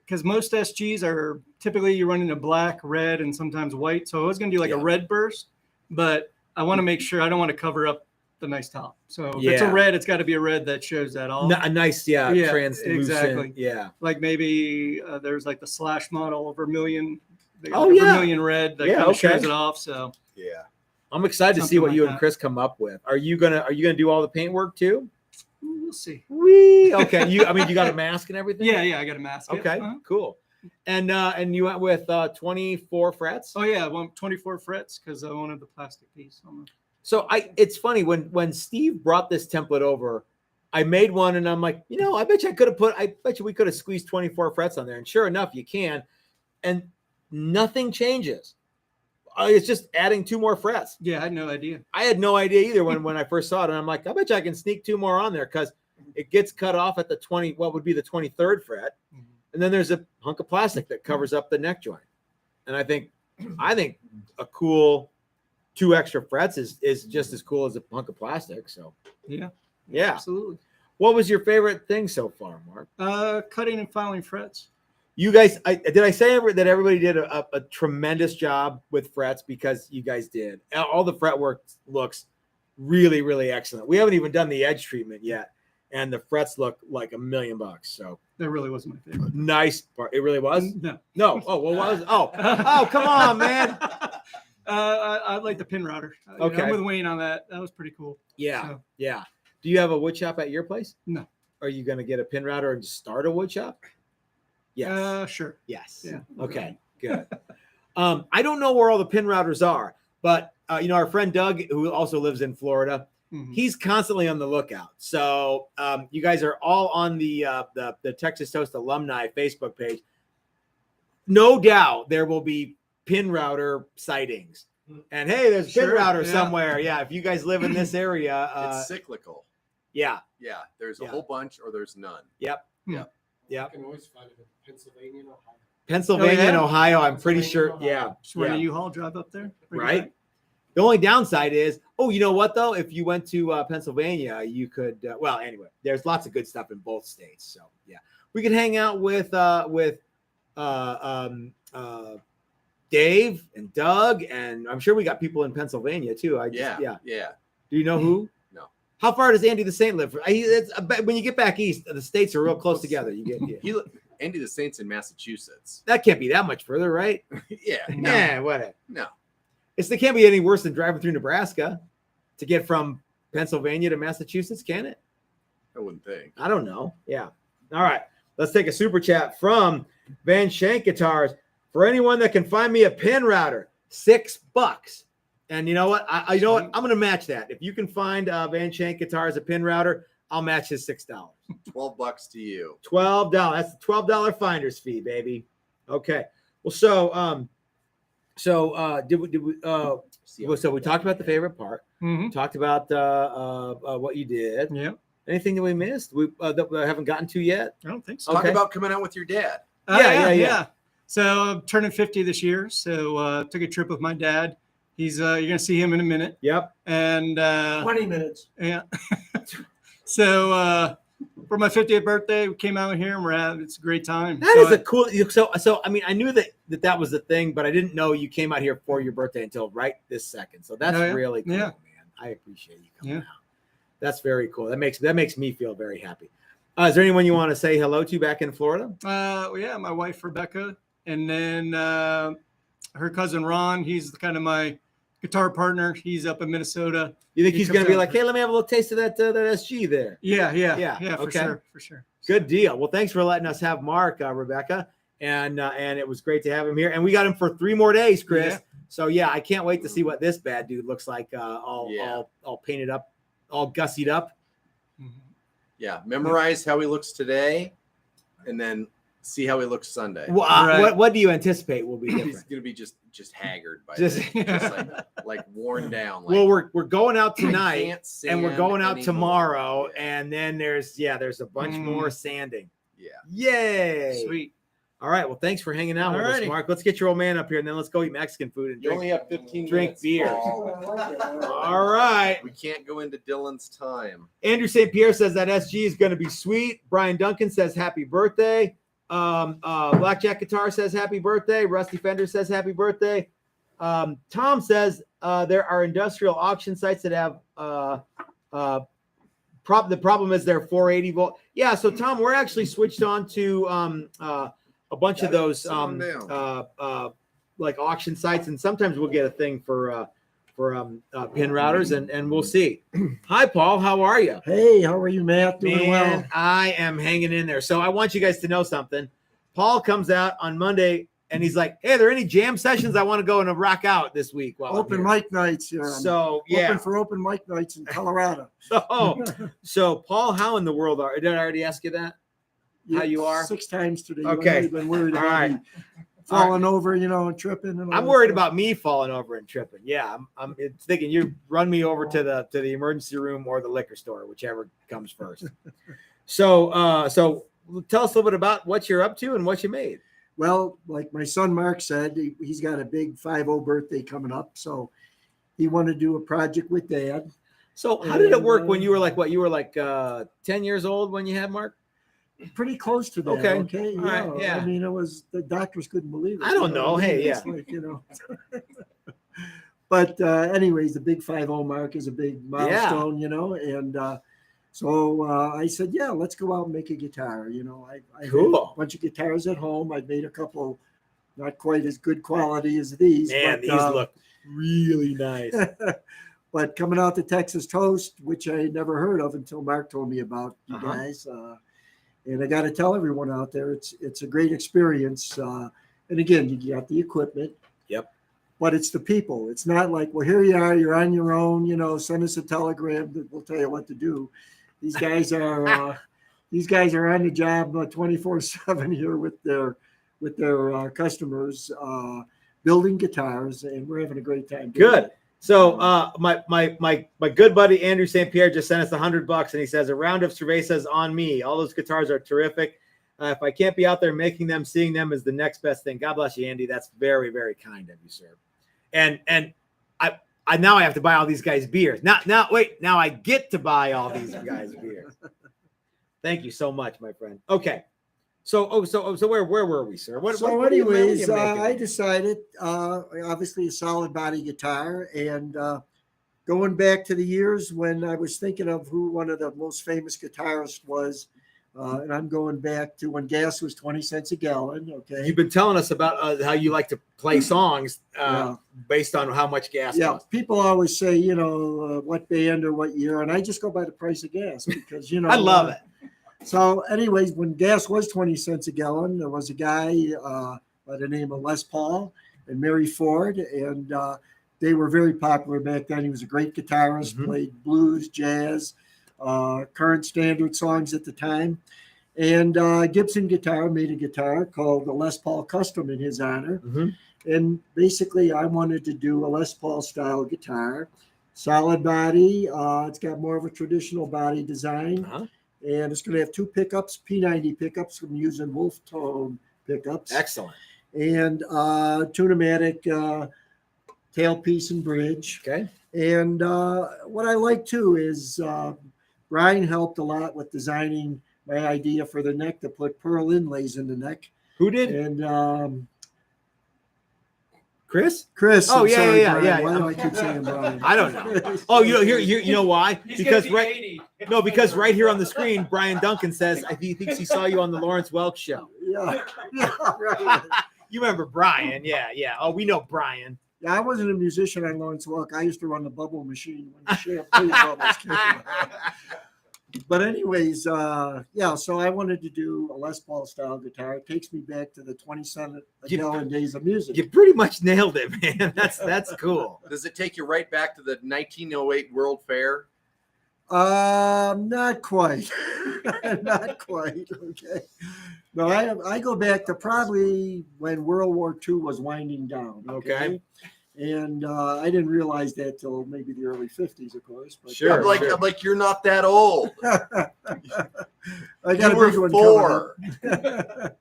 because most SGs are typically you run into black, red, and sometimes white. So I was going to do like a red burst, but I want to make sure I don't want to cover up the nice top. So if it's a red, it's got to be a red that shows that all. A nice, translucent. Exactly. Yeah. Like maybe there's like the Slash model of Vermilion. Vermilion red that kind of shows it off. So yeah, I'm excited to see Something what like you that. and Chris come up with. Are you gonna do all the paintwork too? we'll see. Okay. You got a mask and everything? Yeah, I got a mask. Okay, Yeah. cool. And you went with 24 frets? Oh yeah, I want 24 frets because I wanted the plastic piece. So it's funny when Steve brought this template over, I made one and I'm like, I bet you we could have squeezed 24 frets on there. And sure enough, you can. And nothing changes. It's just adding 2 more frets. Yeah, I had no idea. I had no idea either when I first saw it. And I'm like, I bet you I can sneak 2 more on there because it gets cut off at the 23rd fret. Mhm. And then there's a hunk of plastic that covers up the neck joint. And I think a cool 2 extra frets is just as cool as a hunk of plastic. So Yeah, absolutely. absolutely. What was your favorite thing so far, Mark? Cutting and filing frets. You guys, did I say that everybody did a tremendous job with frets? Because you guys did. All the fret work looks really, really excellent. We haven't even done the edge treatment yet, and the frets look like $1 million. So That really wasn't my favorite. nice part. It really was. No. Oh, well, what was? Oh, come on, man. I like the pin router. Okay. I'm with Wayne on that. That was pretty cool. Yeah, So, yeah. Do you have a wood shop at your place? No. Are you going to get a pin router and start a wood shop? Yes. Sure. Yes. Yeah. Okay. Good. I don't know where all the pin routers are, but our friend Doug, who also lives in Florida, Mhm. he's constantly on the lookout. So you guys are all on the Texas Toast alumni Facebook page. No doubt there will be pin router sightings. And hey, there's a pin Sure, router yeah. somewhere. Yeah, if you guys live in this area, it's cyclical. yeah. Yeah, there's a Yeah. whole bunch or there's none. Yep. Hmm. Yep. You can always find it in Pennsylvania and Ohio. Pennsylvania Oh, yeah? and Ohio, I'm pretty sure. Pennsylvania, Yeah. Ohio. Just run yeah. a U-Haul, drive up there. bring it Right. back. The only downside is, you know what though? If you went to Pennsylvania, you could. Anyway, there's lots of good stuff in both states. So yeah, we could hang out with Dave and Doug, and I'm sure we got people in Pennsylvania too. Yeah. Do you know who? No. How far does Andy the Saint live? When you get back east, the states are real close together. You get Andy the Saint's in Massachusetts. that can't be that much further, right? Yeah. Yeah, whatever. No. It can't be any worse than driving through Nebraska to get from Pennsylvania to Massachusetts, can it? I wouldn't think. I don't know. Yeah. All right. Let's take a super chat from Van Shank Guitars. For anyone that can find me a pin router, $6. And you know what? I'm going to match that. If you can find Van Shank Guitars a pin router, I'll match his $6. $12 to you. $12. That's the $12 finder's fee, baby. Okay. Well, so we talked about the favorite part. Mhm. Talked about what you did. Yeah. Anything that we missed? That we haven't gotten to yet? I don't think so. Talk Okay. about coming out with your dad. Yeah. So I'm turning 50 this year. So took a trip with my dad. He's you're gonna see him in a minute. Yep. And 20 minutes. yeah. So for my 50th birthday, we came out here and it's a great time. That is a cool. So I mean, I knew that was the thing, but I didn't know you came out here for your birthday until right this second. So that's Oh, yeah? really cool, Yeah. man. I appreciate you coming Yeah. out. That's very cool. That makes me feel very happy. Is there anyone you want to say hello to back in Florida? Yeah, my wife Rebecca, and then her cousin Ron. He's kind of my guitar partner. He's up in Minnesota. You think He he's comes going to be out like, hey, let me have a little taste of that SG there? Yeah, for okay. sure. Good deal. Well, thanks for letting us have Mark, Rebecca, and it was great to have him here. And we got him for 3 more days, Chris. Yeah. So yeah, I can't wait to see what this bad dude looks like, all painted up, all gussied up. Yeah, memorize how he looks today, and then see how he looks Sunday. Well, Right. what do you anticipate will be He's different? gonna be just haggard by Just- then. Just like worn down. Like, Well, we're going out I tonight, can't and we're sand going out anymore. tomorrow, Yeah. and then there's a bunch more sanding. Yeah. Yay! Sweet. All right. Well, thanks for hanging out with us, Alrighty. Mark. Let's get your old man up here, and then let's go eat Mexican food and You drink. only have 15 drink minutes. beer. Paul. All right. We can't go into Dylan's time. Andrew St. Pierre says that SG is going to be sweet. Brian Duncan says happy birthday. Blackjack Guitar says happy birthday. Rusty Fender says happy birthday. Tom says there are industrial auction sites that have the problem is they're 480 volt. Yeah, so Tom, we're actually switched on to a bunch of those like auction sites, and sometimes we'll get a thing for pin routers, and we'll see. Hi, Paul. How are you? Hey, how are you, Matt? Doing Man, well. I am hanging in there. So I want you guys to know something. Paul comes out on Monday and he's like, hey, are there any jam sessions I want to go and rock out this week? While I'm Open here?" mic nights. Yeah. So yeah. Open for open mic nights in Colorado. So Paul, how in the world did I already ask you that? How you are? 6 times today. Okay. I've been worried All about right. you falling over, and tripping. And all I'm that worried stuff. about me falling over and tripping. Yeah, I'm thinking you run me over to the emergency room or the liquor store, whichever comes first. So tell us a little bit about what you're up to and what you made. Well, like my son Mark said, he's got a big 50 birthday coming up, so he wanted to do a project with Dad. So how did it work And, when you were like 10 years old when you had Mark? Pretty close to that. Okay. Okay. All right, yeah. I mean, it was the doctors couldn't believe it. I don't know. Hey, It's like, But anyways, the big 50 mark is a big milestone, and so I said, yeah, let's go out and make a guitar. I Cool. had a bunch of guitars at home. I've made a couple, not quite as good quality as these. Man, but, these look really nice. but coming out to Texas Toast, which I had never heard of until Mark told me about you Uh-huh. guys. And I got to tell everyone out there, it's a great experience. And again, you got the equipment. Yep. But it's the people. It's not like, well, here you are, you're on your own. Send us a telegram that will tell you what to do. These guys are on the job 24/7 here with their customers, building guitars, and we're having a great time. doing Good. it. So my good buddy Andrew St. Pierre just sent us $100, and he says a round of cervezas on me. All those guitars are terrific. If I can't be out there making them, seeing them is the next best thing. God bless you, Andy. That's very, very kind of you, sir. And I now I have to buy all these guys beers. Now I get to buy all these guys beers. Thank you so much, my friend. Okay. So where were we, sir? What are you Anyways, making? I decided, obviously a solid body guitar, and going back to the years when I was thinking of who one of the most famous guitarists was, and I'm going back to when gas was 20 cents a gallon. Okay. You've been telling us about how you like to play songs Yeah. based on how much gas Yeah, costs. people always say, what band or what year, and I just go by the price of gas because, I love it. So anyways, when gas was 20 cents a gallon, there was a guy by the name of Les Paul and Mary Ford, and they were very popular back then. He was a great guitarist, Mhm. played blues, jazz, current standard songs at the time. And Gibson Guitar made a guitar called the Les Paul Custom in his honor. Mhm. And basically, I wanted to do a Les Paul style guitar, solid body. It's got more of a traditional body design. Uh-huh. And it's going to have 2 pickups, P90 pickups. I'm using Wolf Tone pickups. Excellent. And Tune-o-matic tailpiece and bridge. Okay. And what I like too is Brian helped a lot with designing my idea for the neck to put pearl inlays in the neck. Who did? And Chris? Chris. Oh, I'm yeah, sorry, yeah, Brian. yeah, Why yeah. do I keep saying Brian? I don't know. Oh, you know why? Because because right here on the screen, Brian Duncan says he thinks he saw you on the Lawrence Welk show. Yeah, right. You remember Brian? Yeah, yeah. Oh, we know Brian. Yeah, I wasn't a musician on Lawrence Welk. I used to run the bubble machine when the champagne bubbles came out. But anyways, yeah, so I wanted to do a Les Paul style guitar. It takes me back to the 20-cent a gallon days of music. You pretty much nailed it, man. That's cool. Does it take you right back to the 1908 World Fair? Not quite. Not quite. Okay. No, I go back to probably when World War II was winding down. Okay. And I didn't realize that till maybe the early 50s, of course. But Sure. I'm like, you're not that old. I got You a big were one 4. coming up.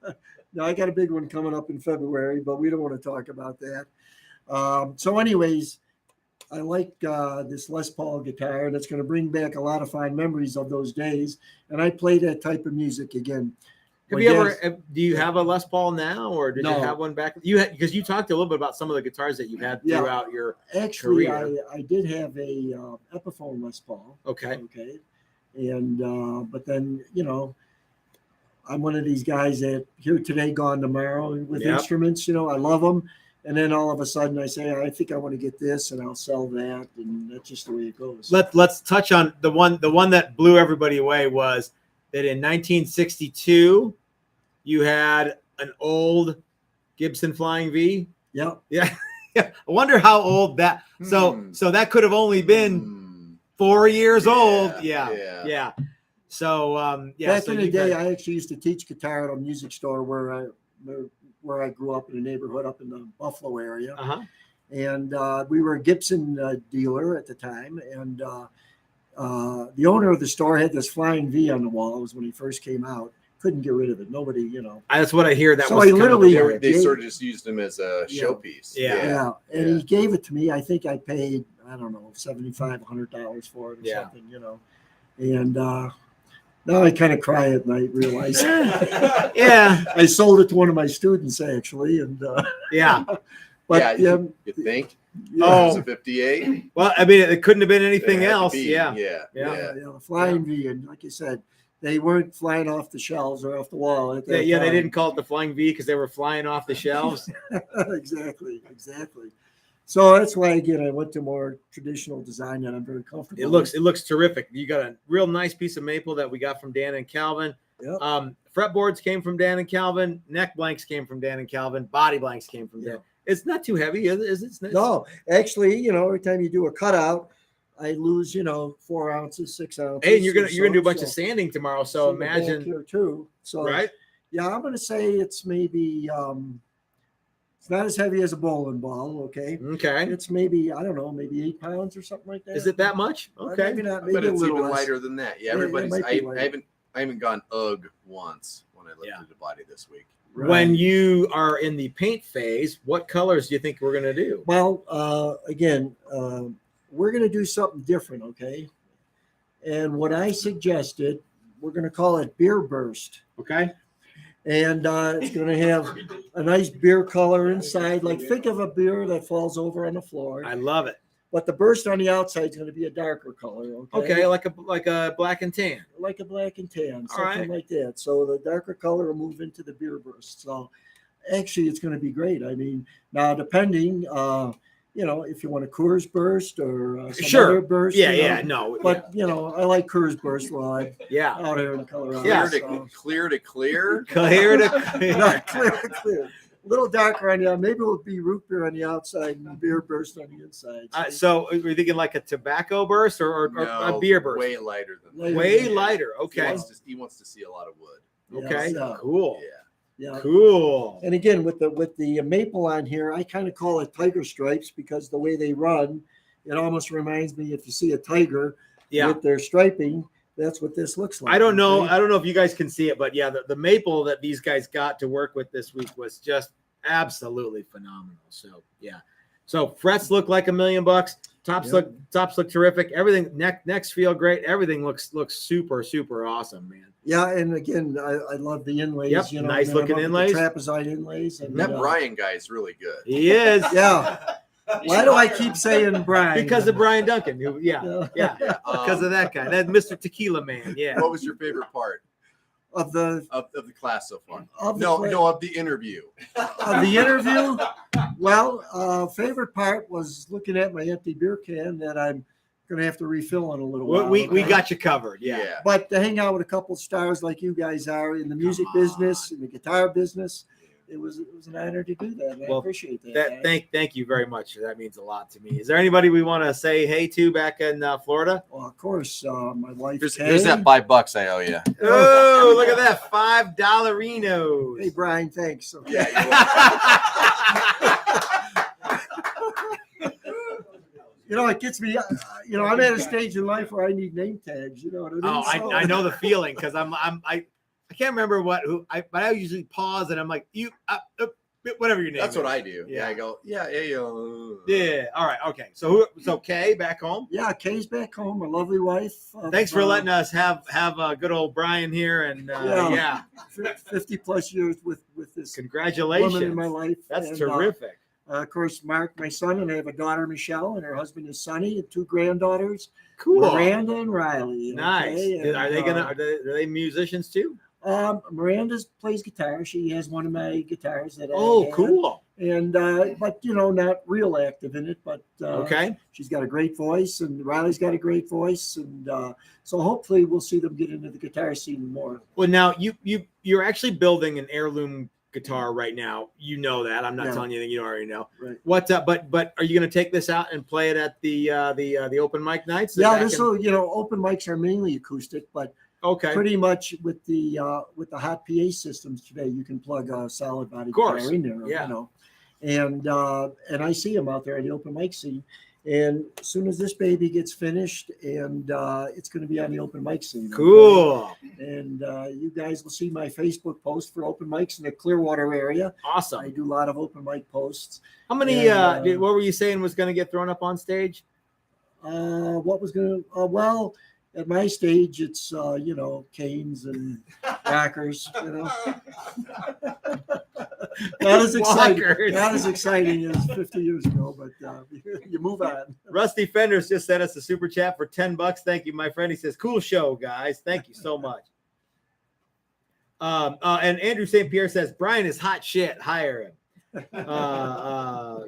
No, I got a big one coming up in February, but we don't want to talk about that. So anyways, I like this Les Paul guitar, and it's going to bring back a lot of fond memories of those days. And I play that type of music again. Have you ever? Do you have a Les Paul now, or did you No. have one back? Because you talked a little bit about some of the guitars that you had Yeah. throughout your. Actually, career. I did have a Epiphone Les Paul. Okay. Okay. And but then, I'm one of these guys that here today, gone tomorrow with Yep. instruments. I love them. And then all of a sudden I say, I think I want to get this, and I'll sell that. And that's just the way it goes. Let's touch on the one that blew everybody away was that in 1962 you had an old Gibson Flying V. Yep. Yeah. I wonder how old that. So that could have only been 4 years old. Yeah. So Back so in the you've day, had- I actually used to teach guitar at a music store where I grew up in the neighborhood up in the Buffalo area. Uh-huh. And we were a Gibson dealer at the time. And the owner of the store had this Flying V on the wall. It was when he first came out. Couldn't get rid of it. Nobody, That's what I hear. That So was he kind of literally- the- They sort of just used them as a showpiece. Yeah. And he gave it to me. I think I paid, I don't know, $75, $100 for it or Yeah. something, And now I kind of cry at night, realize. Yeah. I sold it to one of my students, actually. And Yeah. but you think? yeah, It was a 58. Well, I mean, it couldn't have been anything It had to else. be, Yeah. Yeah. the Flying V, and like you said, they weren't flying off the shelves or off the wall. At that They time. didn't call it the Flying V because they were flying off the shelves. exactly. So that's why again I went to more traditional design that I'm very comfortable. It looks terrific. You got a real nice piece of maple that we got from Dan and Calvin. Yep. Fretboards came from Dan and Calvin. Neck blanks came from Dan and Calvin. Body blanks came from Dan. Yep. It's not too heavy, is it? It's nice. No, actually, every time you do a cutout, I lose 4 ounces, 6 ounces. Hey, and you're or gonna do a bunch so. of sanding tomorrow. So Some back imagine, here too. So right? yeah, I'm gonna say it's maybe it's not as heavy as a bowling ball. Okay. Okay. It's maybe, I don't know, maybe 8 pounds or something like that. Is it that much? Okay. Maybe not. But Maybe a it's little even less. lighter than that. Yeah, Yeah, it everybody's. might be lighter. I haven't gone UGG once when I lifted Yeah. the body this week. When you are in the paint phase, what colors do you think we're gonna do? Well, again, we're going to do something different, okay? And what I suggested, we're going to call it Beer Burst. Okay. And it's going to have a nice beer color inside. Like, think of a beer that falls over on the floor. I love it. But the burst on the outside is going to be a darker color, okay? Okay, like a black and tan. Like a black and tan, All something right. like that. So the darker color will move into the beer burst. So actually, it's going to be great. I mean, now depending, if you want a Coors burst or some Sure. other burst. No. But I like Coors burst while I'm yeah. out here in Colorado. Yeah. Clear to clear. Clear to Not clear. A little darker on the maybe it'll be root beer on the outside and beer burst on the inside. So we're thinking like a tobacco burst or a beer burst? Way lighter than Lighter. that. Way Yeah. lighter. He Okay. wants to see a lot of wood. Okay. Yeah. Cool. Yeah. Yeah. Cool. And again, with the maple on here, I kind of call it tiger stripes because the way they run, it almost reminds me if you see a tiger Yeah. with their striping, that's what this looks like. I don't know. okay? I don't know if you guys can see it, but yeah, the maple that these guys got to work with this week was just absolutely phenomenal. So yeah. So frets look like $1 million. Tops look terrific. Everything necks feel great. Everything looks super awesome, man. Yeah, and again, I love the inlays. Yep, You know, nice and I looking love inlays. The trapezoid inlays. And, That Brian guy is really good. He is. Yeah. Why do I keep saying Brian? Because of Brian Duncan. Yeah. Because of that guy. That Mr. Tequila Man. Yeah. What was your favorite part of the class so far? of the Of the interview. Of the interview. Well, favorite part was looking at my empty beer can that I'm going to have to refill in a little while. We got you covered. Yeah. But to hang out with a couple of stars like you guys are in the music business, in the guitar business, it was an honor to do that. I appreciate that. Thank you very much. That means a lot to me. Is there anybody we want to say hey to back in Florida? Well, of course, my wife. Here's that $5 I owe you. Oh, look at that $5 Hey, Brian, thanks. Okay. Yeah. You know, it gets me. You know, I'm at a stage in life where I need name tags. You know what I mean? Oh, I know the feeling because I can't remember but I usually pause and I'm like whatever your name. That's is. what I do. Yeah, I go. Yeah. Yeah. All right. Okay. So Kay back home? Yeah, Kay's back home. A lovely wife. Thanks for letting us have good old Brian here and 50 plus years with this congratulations woman in my life. That's terrific. Of course, Mark, my son, and I have a daughter, Michelle, and her husband is Sonny, and 2 granddaughters, Cool. Miranda and Riley. Nice. Okay? And, are they musicians too? Miranda plays guitar. She has one of my guitars that Oh, I had. cool. And but you know, not real active in it, but Okay. she's got a great voice, and Riley's got a great voice, and so hopefully we'll see them get into the guitar scene more. Well, now you're actually building an heirloom guitar right now. You know that. I'm not telling you anything you don't already know. Right. What? But are you going to take this out and play it at the open mic nights? Yeah, open mics are mainly acoustic, but Okay. pretty much with the hot PA systems today, you can plug a solid body course. guitar in there. Yeah. You know, and I see them out there at the open mic scene. And as soon as this baby gets finished, and it's going to be on the open mic scene. Okay? Cool. And you guys will see my Facebook post for open mics in the Clearwater area. Awesome. I do a lot of open mic posts. How many? What were you saying was going to get thrown up on stage? What was going to? Well, at my stage, it's canes and rockers. You know, not as exciting. Walkers. Not as exciting as 50 years ago, but you move on. Rusty Fenders just sent us a super chat for $10. Thank you, my friend. He says, "Cool show, guys. Thank you so much." And Andrew St. Pierre says, "Brian is hot shit. Hire him."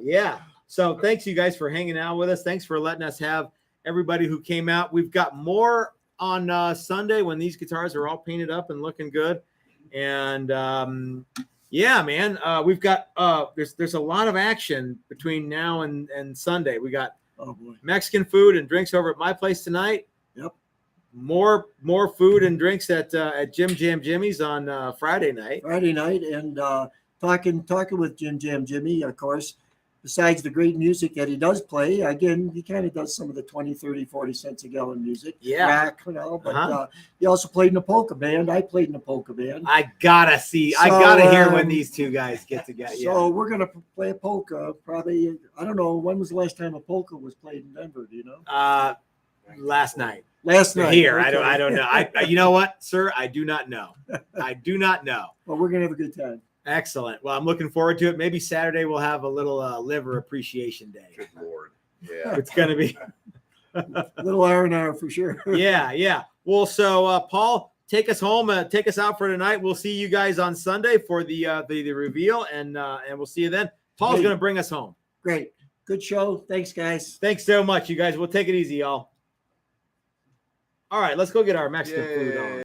Yeah. So thanks you guys for hanging out with us. Thanks for letting us have everybody who came out. We've got more on Sunday when these guitars are all painted up and looking good. And yeah, man, we've got there's a lot of action between now and Sunday. We got Mexican food and drinks over at my place tonight. Yep. More food and drinks at Jam Jimmy's on Friday night. And talking with Jam Jimmy, of course. Besides the great music that he does play, again, he kind of does some of the 20, 30, 40 cents a gallon music. Yeah. Rock, but he also played in a polka band. I played in a polka band. I gotta hear when these two guys get together. So we're going to play a polka probably, I don't know, when was the last time a polka was played in Denver, do you know? Last night. Here. Okay. I don't know. You know what, sir? I do not know. I do not know. Well, we're going to have a good time. Excellent. Well, I'm looking forward to it. Maybe Saturday we'll have a little liver appreciation day. Good Lord. Yeah. It's going to be a little R&R for sure. Yeah. Well, so Paul, take us home. Take us out for tonight. We'll see you guys on Sunday for the reveal, and we'll see you then. Paul's going to bring us home. Great. Good show. Thanks, guys. Thanks so much, you guys. We'll take it easy, y'all. All right, let's go get our Mexican food on.